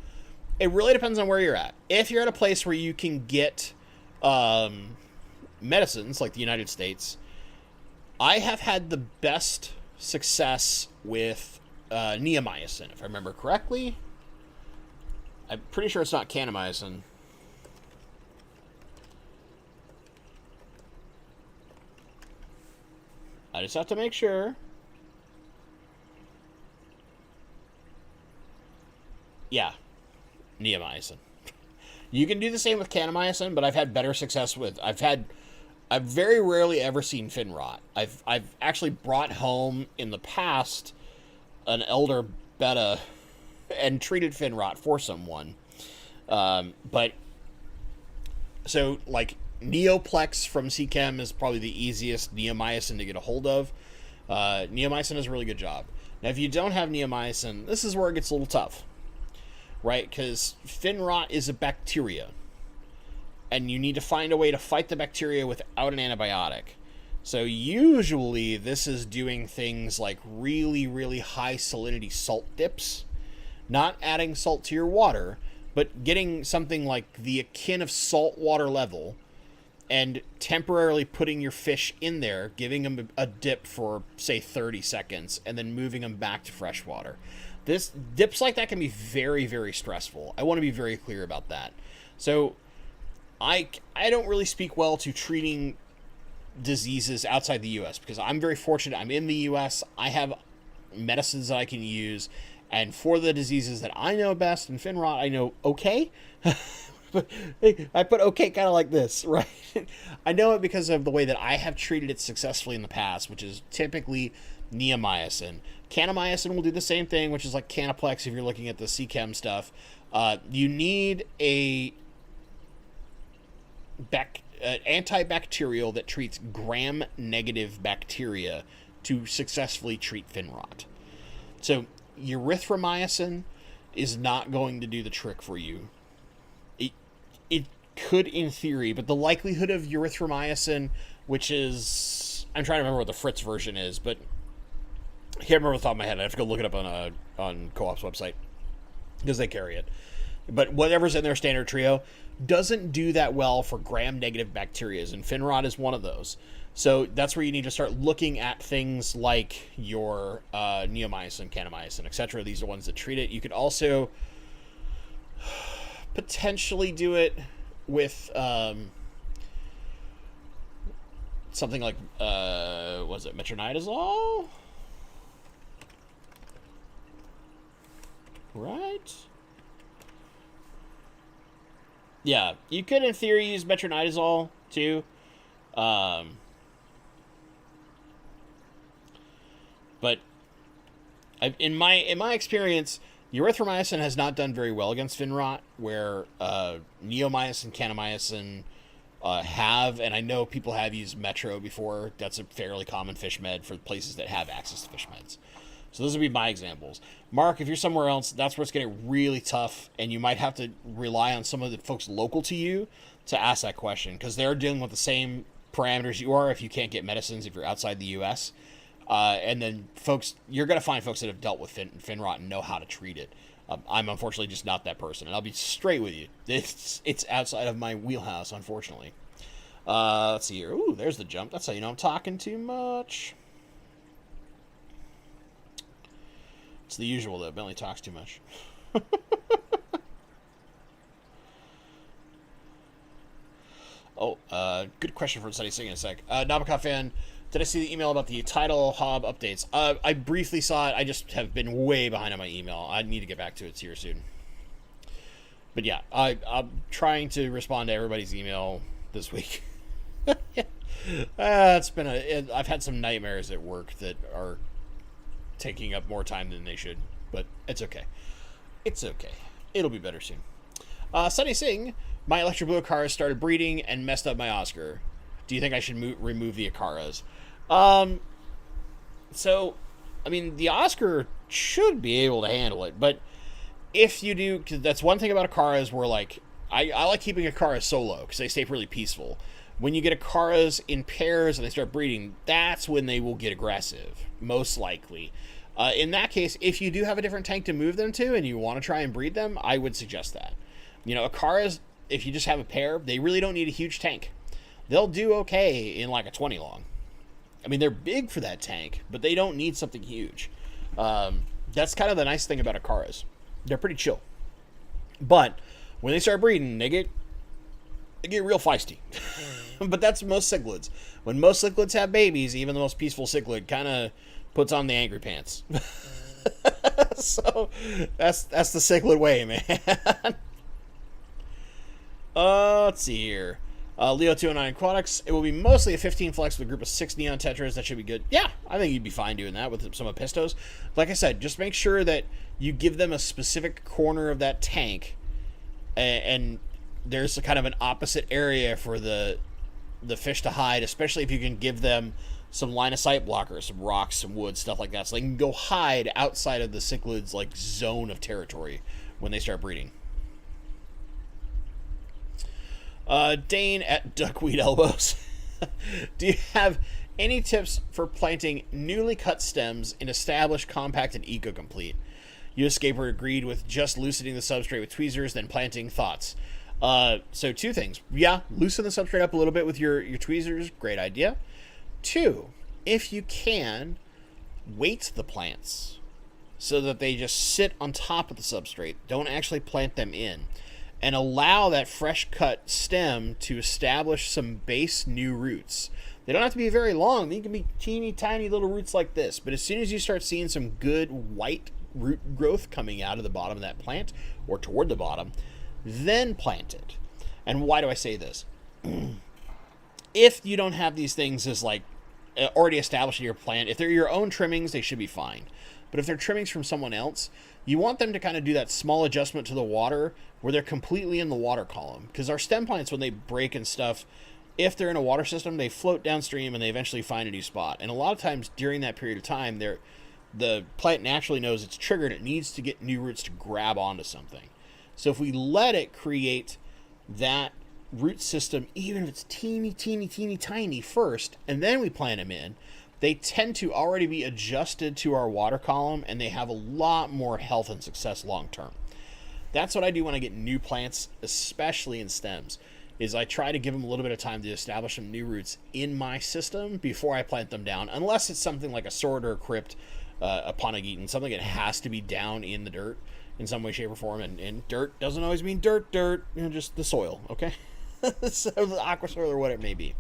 it really depends on where you're at. If you're at a place where you can get medicines like the United States, I have had the best success with neomycin, if I remember correctly. I'm pretty sure it's not kanamycin. I just have to make sure. Yeah, neomycin. You can do the same with kanamycin, but I've had better success with... I've very rarely ever seen fin rot. I've actually brought home in the past an elder betta and treated fin rot for someone. But so like Neoplex from Seachem is probably the easiest neomycin to get a hold of. Neomycin does a really good job. Now, if you don't have neomycin, this is where it gets a little tough, right? Because fin rot is a bacteria. And you need to find a way to fight the bacteria without an antibiotic. So usually this is doing things like really, really high salinity salt dips. not adding salt to your water, but getting something like the akin of salt water level and temporarily putting your fish in there, giving them a dip for, say, 30 seconds, and then moving them back to freshwater. This dips like that can be very, very stressful. I want to be very clear about that. So I don't really speak well to treating diseases outside the U.S. because I'm very fortunate. I'm in the U.S. I have medicines that I can use, and for the diseases that I know best, and fin rot, I know okay. But I put okay kind of like this, right? I know it because of the way that I have treated it successfully in the past, which is typically neomycin. Kanamycin will do the same thing, which is like Canaplex if you're looking at the CChem stuff. You need a antibacterial that treats gram-negative bacteria to successfully treat fin rot. So erythromycin is not going to do the trick for you. It could in theory, but the likelihood of erythromycin, which is, I'm trying to remember what the Fritz version is, but I can't remember off the top of my head. I have to go look it up on Co-op's website because they carry it. But whatever's in their standard trio doesn't do that well for gram-negative bacteria, and fin rot is one of those. So that's where you need to start looking at things like your neomycin, kanamycin, etc. These are ones that treat it. You could also potentially do it with something like, was it metronidazole? Right? Yeah, you could in theory use metronidazole too. But in my experience, erythromycin has not done very well against fin rot, where neomycin, kanamycin have, and I know people have used Metro before. That's a fairly common fish med for places that have access to fish meds. So those would be my examples. Mark, if you're somewhere else, that's where it's getting really tough, and you might have to rely on some of the folks local to you to ask that question, because they're dealing with the same parameters you are if you can't get medicines if you're outside the U.S. And then you're going to find folks that have dealt with fin rot and know how to treat it. I'm unfortunately just not that person, and I'll be straight with you. It's outside of my wheelhouse, unfortunately. Let's see here. Ooh, there's the jump. That's how you know I'm talking too much. It's the usual, though. Bentley talks too much. Good question from Sunny Singh in a sec. Nabokov fan, did I see the email about the title hob updates? I briefly saw it. I just have been way behind on my email. I need to get back to it here soon. But yeah, I'm trying to respond to everybody's email this week. I've had some nightmares at work that are taking up more time than they should, but it's okay. It's okay. It'll be better soon. Sunny Singh, my electric blue acara started breeding and messed up my Oscar. Do you think I should remove the acaras? So, I mean, the Oscar should be able to handle it, but if you do, cause that's one thing about acaras where, like, I like keeping acaras solo because they stay really peaceful. When you get acaras in pairs and they start breeding, that's when they will get aggressive, most likely. In that case, if you do have a different tank to move them to and you want to try and breed them, I would suggest that. You know, acaras, if you just have a pair, they really don't need a huge tank. They'll do okay in like a 20 long. I mean, they're big for that tank, but they don't need something huge. That's kind of the nice thing about acaras. They're pretty chill. But when they start breeding, they get real feisty. But that's most cichlids. When most cichlids have babies, even the most peaceful cichlid kind of puts on the angry pants. So that's the cichlid way, man. Let's see here. Leo 209 Aquatics. It will be mostly a 15 flex with a group of 6 neon tetras. That should be good. Yeah, I think you'd be fine doing that with some Apistos. Like I said, just make sure that you give them a specific corner of that tank, and there's a kind of an opposite area for the fish to hide, especially if you can give them some line of sight blockers, some rocks, some wood, stuff like that, so they can go hide outside of the cichlid's like zone of territory when they start breeding. Dane at Duckweed Elbows. Do you have any tips for planting newly cut stems in established, compact, and eco-complete? You Escaper agreed with just loosening the substrate with tweezers, then planting. Thoughts? So 2 things. Yeah, loosen the substrate up a little bit with your tweezers. Great idea. 2, if you can, weight the plants so that they just sit on top of the substrate. Don't actually plant them in. And allow that fresh cut stem to establish some base new roots. They don't have to be very long. They can be teeny tiny little roots like this. But as soon as you start seeing some good white root growth coming out of the bottom of that plant, or toward the bottom, then plant it. And why do I say this? If you don't have these things as like already established in your plant, if they're your own trimmings, they should be fine. But if they're trimmings from someone else, you want them to kind of do that small adjustment to the water where they're completely in the water column. Because our stem plants, when they break and stuff, if they're in a water system, they float downstream and they eventually find a new spot. And a lot of times during that period of time, the plant naturally knows it's triggered. It needs to get new roots to grab onto something. So if we let it create that root system, even if it's teeny tiny first, and then we plant them in, they tend to already be adjusted to our water column, and they have a lot more health and success long term. That's what I do when I get new plants, especially in stems, is I try to give them a little bit of time to establish some new roots in my system before I plant them down, unless it's something like a sword or a crypt, a Ponageton, something that has to be down in the dirt in some way, shape, or form. And dirt doesn't always mean dirt, just the soil, okay? So the aqua soil or what it may be.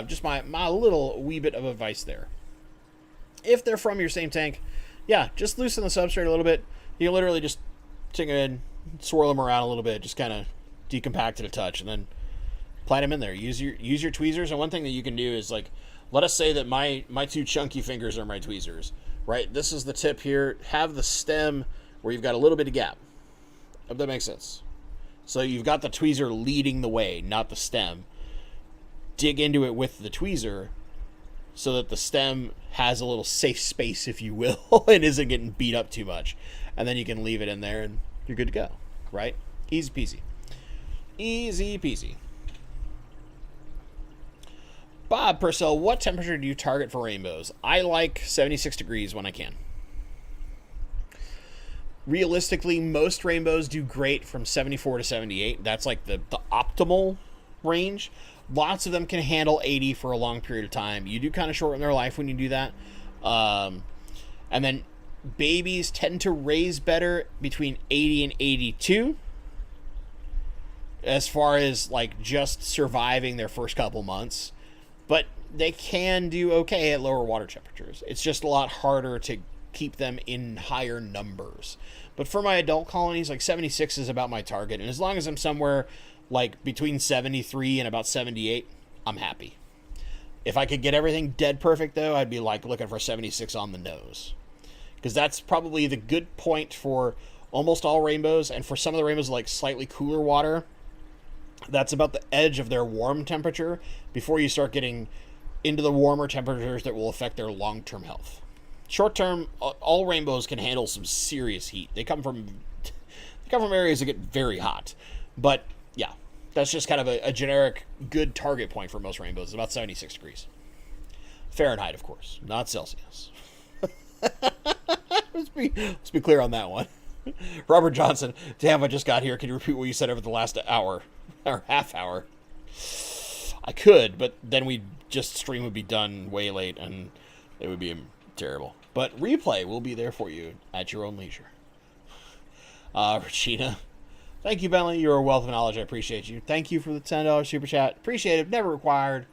Just my little wee bit of advice there. If they're from your same tank, yeah, just loosen the substrate a little bit. You literally just take it in, swirl them around a little bit, just kind of decompact it a touch, and then plant them in there. Use your tweezers. And one thing that you can do is, like, let us say that my 2 chunky fingers are my tweezers, right? This is the tip here. Have the stem where you've got a little bit of gap. If that makes sense. So you've got the tweezer leading the way, not the stem. Dig into it with the tweezer so that the stem has a little safe space, if you will, and isn't getting beat up too much. And then you can leave it in there and you're good to go, right? Easy peasy. Easy peasy. Bob Purcell, what temperature do you target for rainbows? I like 76 degrees when I can. Realistically, most rainbows do great from 74 to 78. That's like the optimal range. Lots of them can handle 80 for a long period of time. You do kind of shorten their life when you do that. And then babies tend to raise better between 80 and 82 as far as like just surviving their first couple months. But they can do okay at lower water temperatures. It's just a lot harder to keep them in higher numbers. But for my adult colonies, like 76 is about my target. And as long as I'm somewhere like between 73 and about 78, I'm happy. If I could get everything dead perfect, though, I'd be like looking for 76 on the nose. Because that's probably the good point for almost all rainbows. And for some of the rainbows like slightly cooler water, that's about the edge of their warm temperature before you start getting into the warmer temperatures that will affect their long-term health. Short-term, all rainbows can handle some serious heat. They come from areas that get very hot. But yeah, that's just kind of a generic good target point for most rainbows. It's about 76 degrees. Fahrenheit, of course, not Celsius. Let's be clear on that one. Robert Johnson, damn, I just got here. Can you repeat what you said over the last hour or half hour? I could, but then stream would be done way late and it would be terrible. But replay will be there for you at your own leisure. Regina, thank you, Bentley. You're a wealth of knowledge. I appreciate you. Thank you for the $10 super chat. Appreciate it. Never required.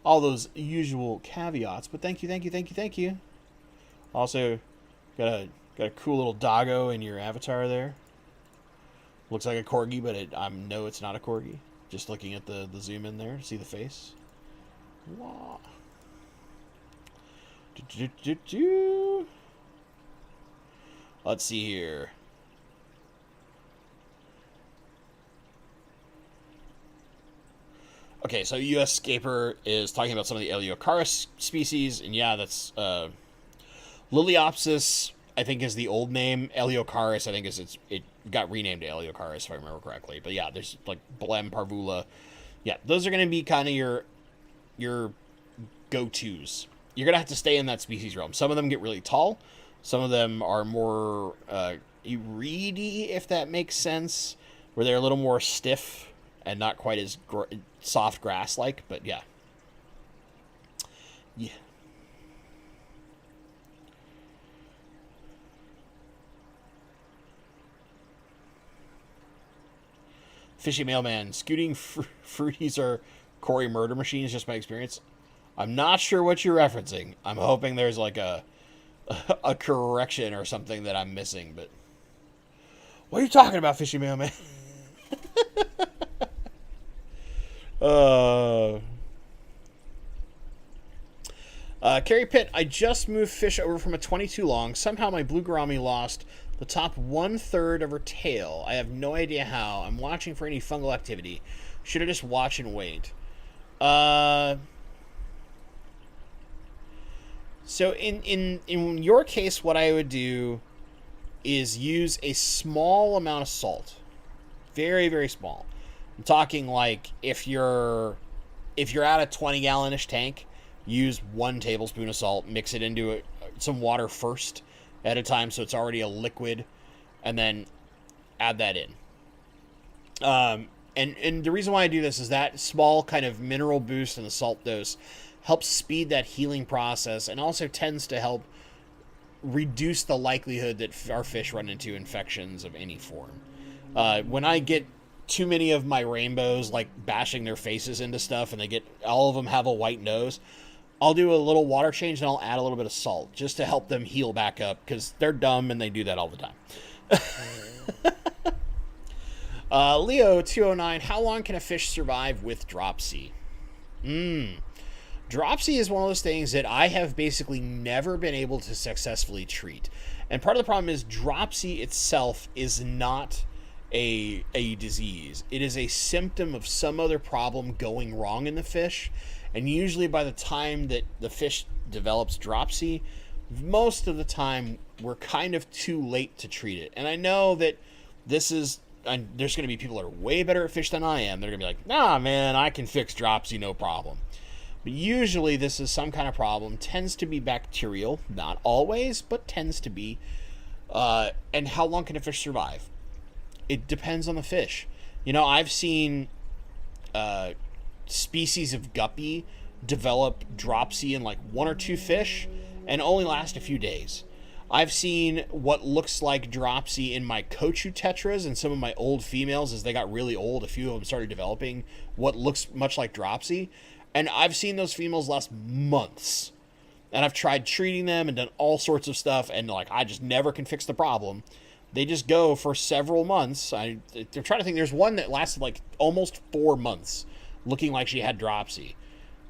All those usual caveats, but thank you. Also, got a cool little doggo in your avatar there. Looks like a corgi, but I know it's not a corgi. Just looking at the zoom in there, see the face. Wow. Let's see here. Okay, so US Scaper is talking about some of the Eleocharis species, and yeah, that's Liliopsis, I think, is the old name. Eleocharis, I think, it got renamed to Eleocharis, if I remember correctly. But yeah, there's like Blem, Parvula. Yeah, those are going to be kind of your go-tos. You're going to have to stay in that species realm. Some of them get really tall. Some of them are more reedy, if that makes sense, where they're a little more stiff and not quite as soft grass-like. But yeah. Yeah. Fishy Mailman, scooting fruities are Corey murder machines, just my experience. I'm not sure what you're referencing. I'm hoping there's like a correction or something that I'm missing, but what are you talking about, Fishy Mailman? Carrie Pitt, I just moved fish over from a 22 long. Somehow my blue gourami lost the top 1/3 of her tail. I have no idea how. I'm watching for any fungal activity. Should I just watch and wait? So in your case, what I would do is use a small amount of salt. Very, very small. I'm talking like if you're at a 20-gallon-ish tank, use 1 tablespoon of salt, mix it into some water first at a time so it's already a liquid, and then add that in. And the reason why I do this is that small kind of mineral boost in the salt dose helps speed that healing process and also tends to help reduce the likelihood that our fish run into infections of any form. When I get too many of my rainbows like bashing their faces into stuff and all of them have a white nose, I'll do a little water change and I'll add a little bit of salt just to help them heal back up, because they're dumb and they do that all the time. Leo209, how long can a fish survive with dropsy? Dropsy is one of those things that I have basically never been able to successfully treat. And part of the problem is dropsy itself is not a disease. It is a symptom of some other problem going wrong in the fish. And usually by the time that the fish develops dropsy, most of the time we're kind of too late to treat it. And I know that there's going to be people that are way better at fish than I am. They're going to be like, nah, man, I can fix dropsy, no problem. But usually this is some kind of problem. Tends to be bacterial, not always, but tends to be. And how long can a fish survive? It depends on the fish. You know, I've seen species of guppy develop dropsy in like 1 or 2 fish and only last a few days. I've seen what looks like dropsy in my kochu tetras and some of my old females. As they got really old, a few of them started developing what looks much like dropsy. And I've seen those females last months. And I've tried treating them and done all sorts of stuff, and like I just never can fix the problem. They just go for several months. I'm trying to think. There's one that lasted like almost 4 months, looking like she had dropsy.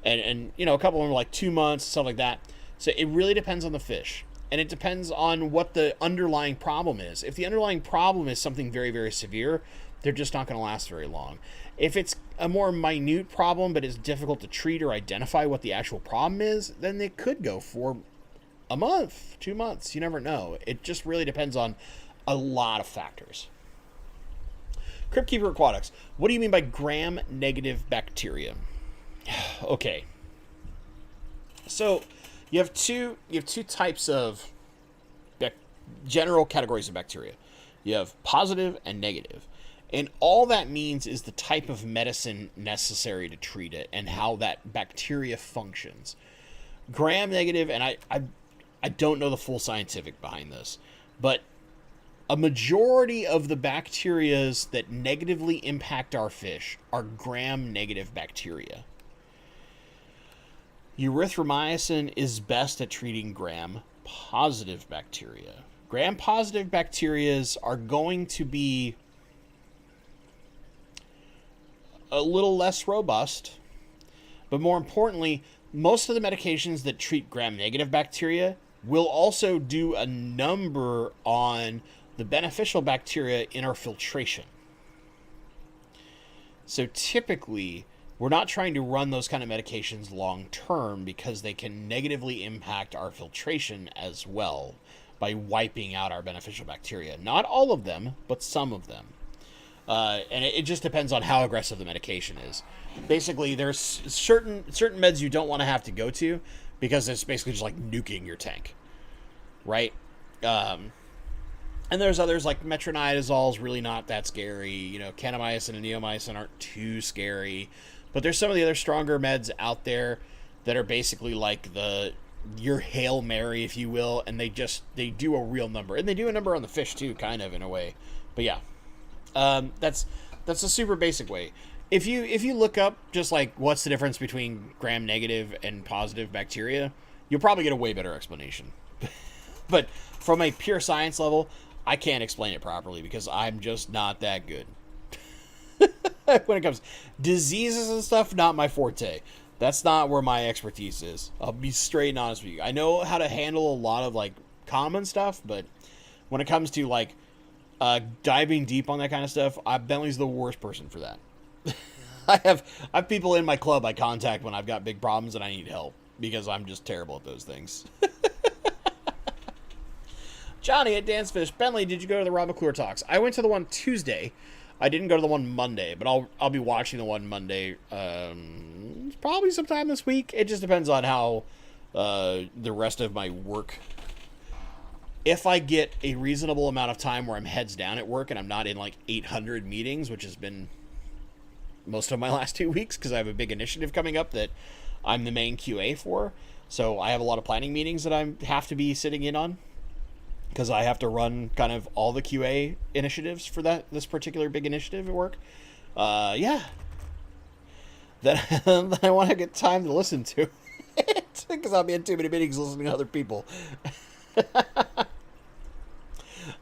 And you know, a couple of them were like 2 months, stuff like that. So it really depends on the fish. And it depends on what the underlying problem is. If the underlying problem is something very, very severe, they're just not going to last very long. If it's a more minute problem, but it's difficult to treat or identify what the actual problem is, then they could go for a month, 2 months. You never know. It just really depends on a lot of factors. Cryptkeeper Aquatics. What do you mean by gram-negative bacteria? Okay. So you have two types of general categories of bacteria. You have positive and negative. And all that means is the type of medicine necessary to treat it and how that bacteria functions. Gram-negative, and I don't know the full scientific behind this, but a majority of the bacterias that negatively impact our fish are gram-negative bacteria. Erythromycin is best at treating gram-positive bacteria. Gram-positive bacterias are going to be a little less robust, but more importantly, most of the medications that treat gram-negative bacteria will also do a number on the beneficial bacteria in our filtration. So typically, we're not trying to run those kind of medications long term because they can negatively impact our filtration as well by wiping out our beneficial bacteria. Not all of them, but some of them. And it just depends on how aggressive the medication is. Basically, there's certain meds you don't want to have to go to because it's basically just like nuking your tank, right? And there's others like metronidazole is really not that scary. You know, kanamycin and neomycin aren't too scary. But there's some of the other stronger meds out there that are basically like your Hail Mary, if you will, and they do a real number. And they do a number on the fish too, kind of, in a way. But yeah. That's a super basic way. If you look up just like what's the difference between gram-negative and positive bacteria, you'll probably get a way better explanation. But from a pure science level, I can't explain it properly because I'm just not that good. When it comes to diseases and stuff, not my forte. That's not where my expertise is. I'll be straight and honest with you. I know how to handle a lot of like common stuff, but when it comes to like diving deep on that kind of stuff, Bentley's the worst person for that. I have people in my club I contact when I've got big problems and I need help because I'm just terrible at those things. Johnny at Dancefish. Bentley, did you go to the Rob McClure talks? I went to the one Tuesday. I didn't go to the one Monday, but I'll be watching the one Monday probably sometime this week. It just depends on how the rest of my work. If I get a reasonable amount of time where I'm heads down at work and I'm not in like 800 meetings, which has been most of my last 2 weeks because I have a big initiative coming up that I'm the main QA for. So I have a lot of planning meetings that I have to be sitting in on because I have to run kind of all the QA initiatives for this particular big initiative at work. Yeah. Then I want to get time to listen to it because I'll be in too many meetings listening to other people.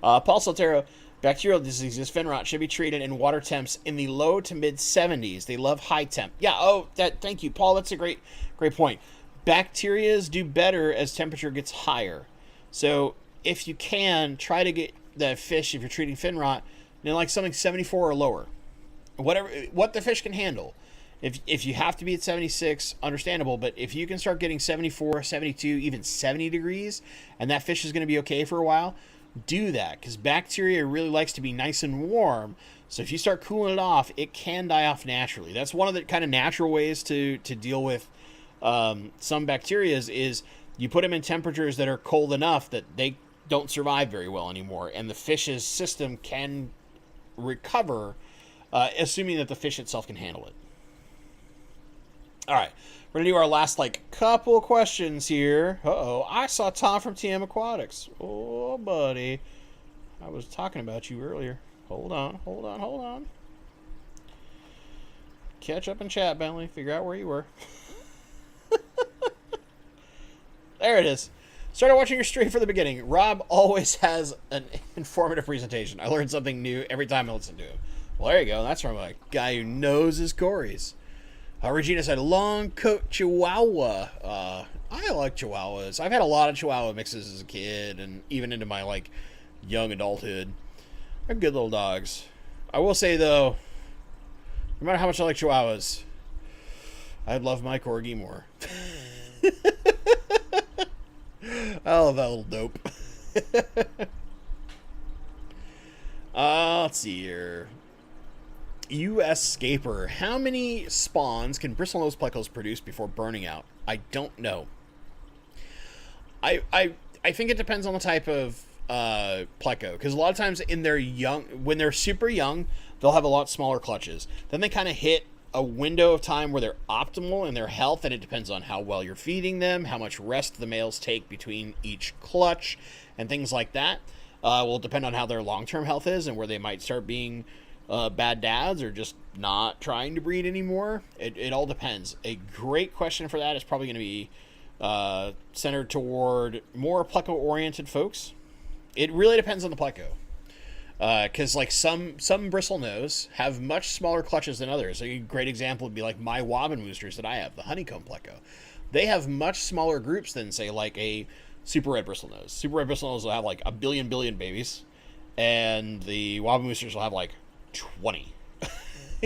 Paul Soltero, bacterial diseases, fin rot should be treated in water temps in the low to mid 70s. They love high temp. Yeah. Thank you, Paul. That's a great point. Bacterias do better as temperature gets higher. So if you can, try to get the fish, if you're treating fin rot, like something 74 or lower. What the fish can handle. If you have to be at 76, understandable, but if you can start getting 74, 72, even 70 degrees, and that fish is going to be okay for a while, do that, because bacteria really likes to be nice and warm. So if you start cooling it off, it can die off naturally. That's one of the kind of natural ways to deal with some bacteria is you put them in temperatures that are cold enough that they don't survive very well anymore, and the fish's system can recover, assuming that the fish itself can handle it. All right, we're going to do our last, couple questions here. Uh-oh, I saw Tom from TM Aquatics. Oh, buddy. I was talking about you earlier. Hold on. Catch up in chat, Bentley. Figure out where you were. There it is. Started watching your stream from the beginning. Rob always has an informative presentation. I learn something new every time I listen to him. Well, there you go. That's from a guy who knows his Corys. Regina said, long coat Chihuahua. I like Chihuahuas. I've had a lot of Chihuahua mixes as a kid and even into my, young adulthood. They're good little dogs. I will say, though, no matter how much I like Chihuahuas, I'd love my Corgi more. I love that little dope. Let's see here. U.S. Scaper. How many spawns can bristlenose plecos produce before burning out? I don't know. I think it depends on the type of pleco, because a lot of times when they're super young, they'll have a lot smaller clutches. Then they kind of hit a window of time where they're optimal in their health, and it depends on how well you're feeding them, how much rest the males take between each clutch, and things like that. Will depend on how their long-term health is and where they might start being bad dads or just not trying to breed anymore. It all depends. A great question for that is probably going to be centered toward more pleco-oriented folks. It really depends on the pleco. Because some bristlenose have much smaller clutches than others. A great example would be my Wobbin Woosters that I have, the honeycomb pleco. They have much smaller groups than, say, a super red bristlenose. Super red bristlenose will have a billion babies, and the Wobbin Woosters will have 20.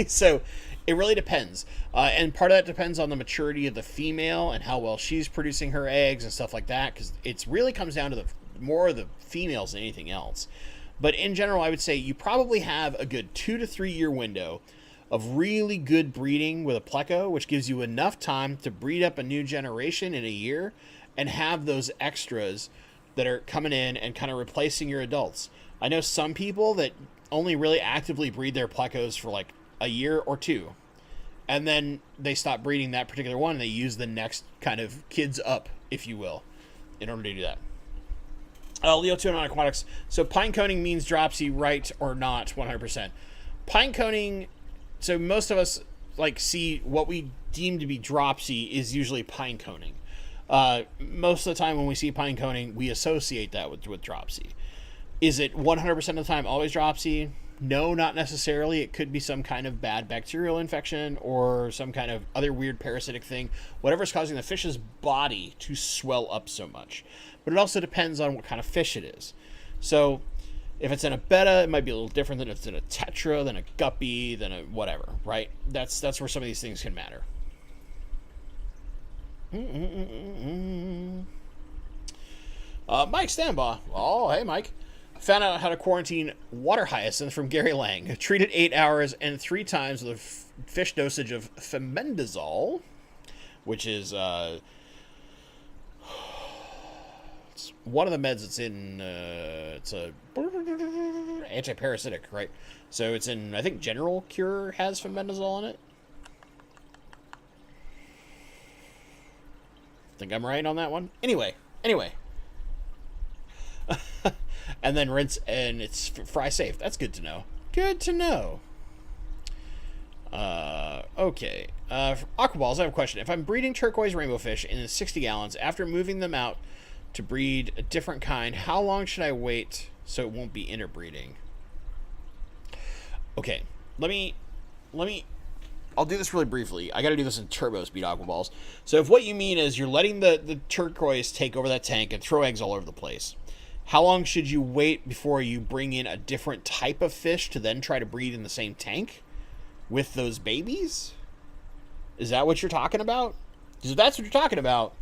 So it really depends. And part of that depends on the maturity of the female and how well she's producing her eggs and stuff like that, because it really comes down to more of the females than anything else. But in general, I would say you probably have a good 2 to 3 year window of really good breeding with a pleco, which gives you enough time to breed up a new generation in a year and have those extras that are coming in and kind of replacing your adults. I know some people that only really actively breed their plecos for like a year or two, and then they stop breeding that particular one and they use the next kind of kids up, if you will, in order to do that. Leo 2 on Aquatics. So pine coning means dropsy, right or not? 100%. Pine coning, so most of us like see what we deem to be dropsy is usually pine coning. Most of the time when we see pine coning, we associate that with dropsy. Is it 100% of the time always dropsy? No, not necessarily. It could be some kind of bad bacterial infection or some kind of other weird parasitic thing, whatever's causing the fish's body to swell up so much. But it also depends on what kind of fish it is. So if it's in a betta, it might be a little different than if it's in a tetra, than a guppy, than a whatever, right? That's where some of these things can matter. Mike Stanbaugh. Oh, hey, Mike. Found out how to quarantine water hyacinth from Gary Lang. Treated 8 hours and 3 times with a fish dosage of metronidazole, which is it's one of the meds that's in it's a antiparasitic, right? So it's in, I think General Cure has metronidazole in it. Think I'm right on that one. Anyway. And then rinse, and it's fry safe. That's good to know. Good to know. Okay. For aqua balls, I have a question. If I'm breeding turquoise rainbow fish in 60 gallons, after moving them out to breed a different kind, how long should I wait so it won't be interbreeding? Okay. I'll do this really briefly. I got to do this in turbo speed aqua balls. So if what you mean is you're letting the turquoise take over that tank and throw eggs all over the place, how long should you wait before you bring in a different type of fish to then try to breed in the same tank with those babies? Is that what you're talking about? Because if that's what you're talking about,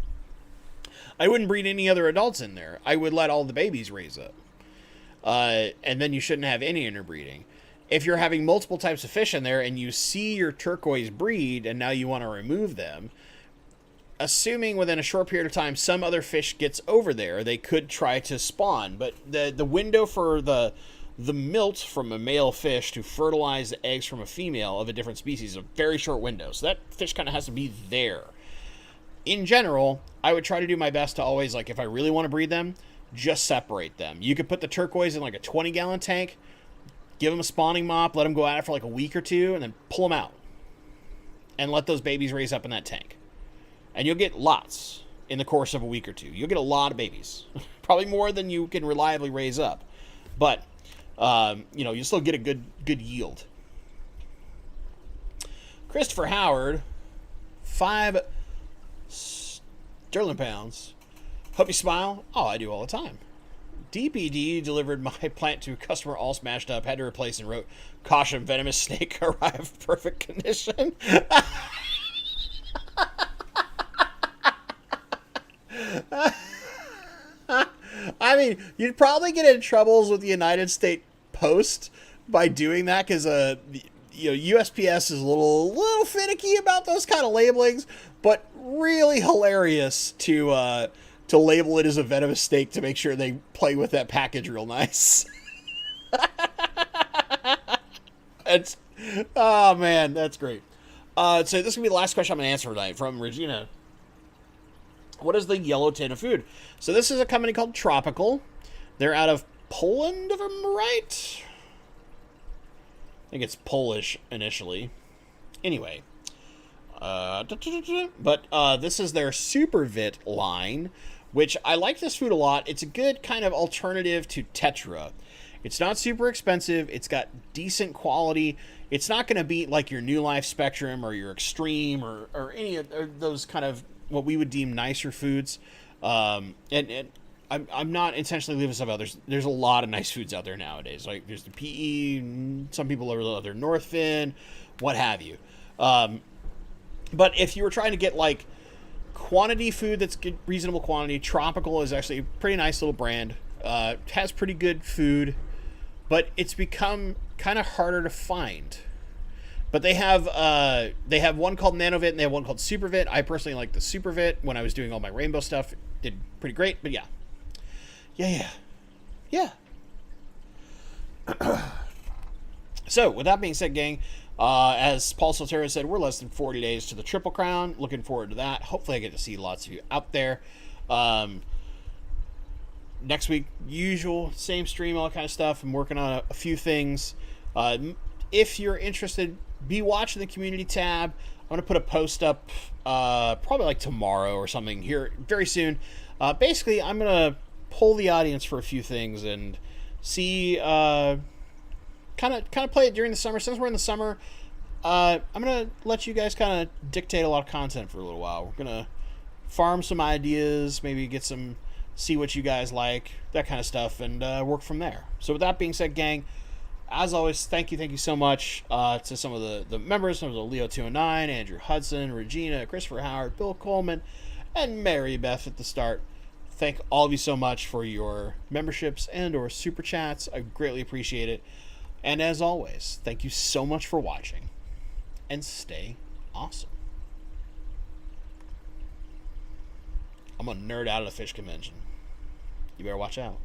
I wouldn't breed any other adults in there. I would let all the babies raise up. And then you shouldn't have any interbreeding. If you're having multiple types of fish in there and you see your turquoise breed and now you want to remove them, assuming within a short period of time some other fish gets over there, they could try to spawn. But the window for the milt from a male fish to fertilize the eggs from a female of a different species is a very short window. So that fish kind of has to be there. In general, I would try to do my best to always, like, if I really want to breed them, just separate them. You could put the turquoise in like a 20-gallon tank, give them a spawning mop, let them go at it for like a week or two, and then pull them out. And let those babies raise up in that tank. And you'll get lots in the course of a week or two. You'll get a lot of babies. Probably more than you can reliably raise up. But, you'll still get a good yield. Christopher Howard, 5 sterling pounds. Hope you smile. Oh, I do all the time. DPD delivered my plant to a customer all smashed up. Had to replace and wrote, "Caution, venomous snake arrived perfect condition." I mean, you'd probably get in troubles with the United States Post by doing that because USPS is a little finicky about those kind of labelings, but really hilarious to label it as a venomous snake to make sure they play with that package real nice. Oh man, that's great. So this is gonna be the last question I'm gonna answer tonight from Regina. What is the yellow tin of food? So this is a company called Tropical. They're out of Poland, if I'm right. I think it's Polish initially. Anyway. But this is their Super Vit line, which I like this food a lot. It's a good kind of alternative to Tetra. It's not super expensive. It's got decent quality. It's not going to beat like your New Life Spectrum or your Extreme or any of those kind of what we would deem nicer foods. And I'm not intentionally leaving stuff out. There's a lot of nice foods out there nowadays. Like there's the PE, some people are other Northfin, what have you. But if you were trying to get like quantity food that's good, reasonable quantity, Tropical is actually a pretty nice little brand. Has pretty good food, but it's become kind of harder to find. But they have one called Nanovit and they have one called Supervit. I personally like the Supervit. When I was doing all my rainbow stuff, it did pretty great. But yeah, Yeah. So, with that being said, gang, as Paul Soltero said, we're less than 40 days to the Triple Crown. Looking forward to that. Hopefully, I get to see lots of you out there. Next week, usual, same stream, all kind of stuff. I'm working on a few things. If you're interested, be watching the community tab. I'm going to put a post up probably like tomorrow or something here very soon. Basically, I'm going to poll the audience for a few things and see... kind of play it during the summer. Since we're in the summer, I'm gonna let you guys kind of dictate a lot of content for a little while. We're gonna farm some ideas, maybe see what you guys like, that kind of stuff, and work from there. So with that being said, gang, as always, thank you so much to some of the members, some of the Leo209, Andrew Hudson, Regina, Christopher Howard, Bill Coleman, and Mary Beth at the start. Thank all of you so much for your memberships and or super chats. I greatly appreciate it. And as always, thank you so much for watching, and stay awesome. I'm gonna nerd out at a fish convention. You better watch out.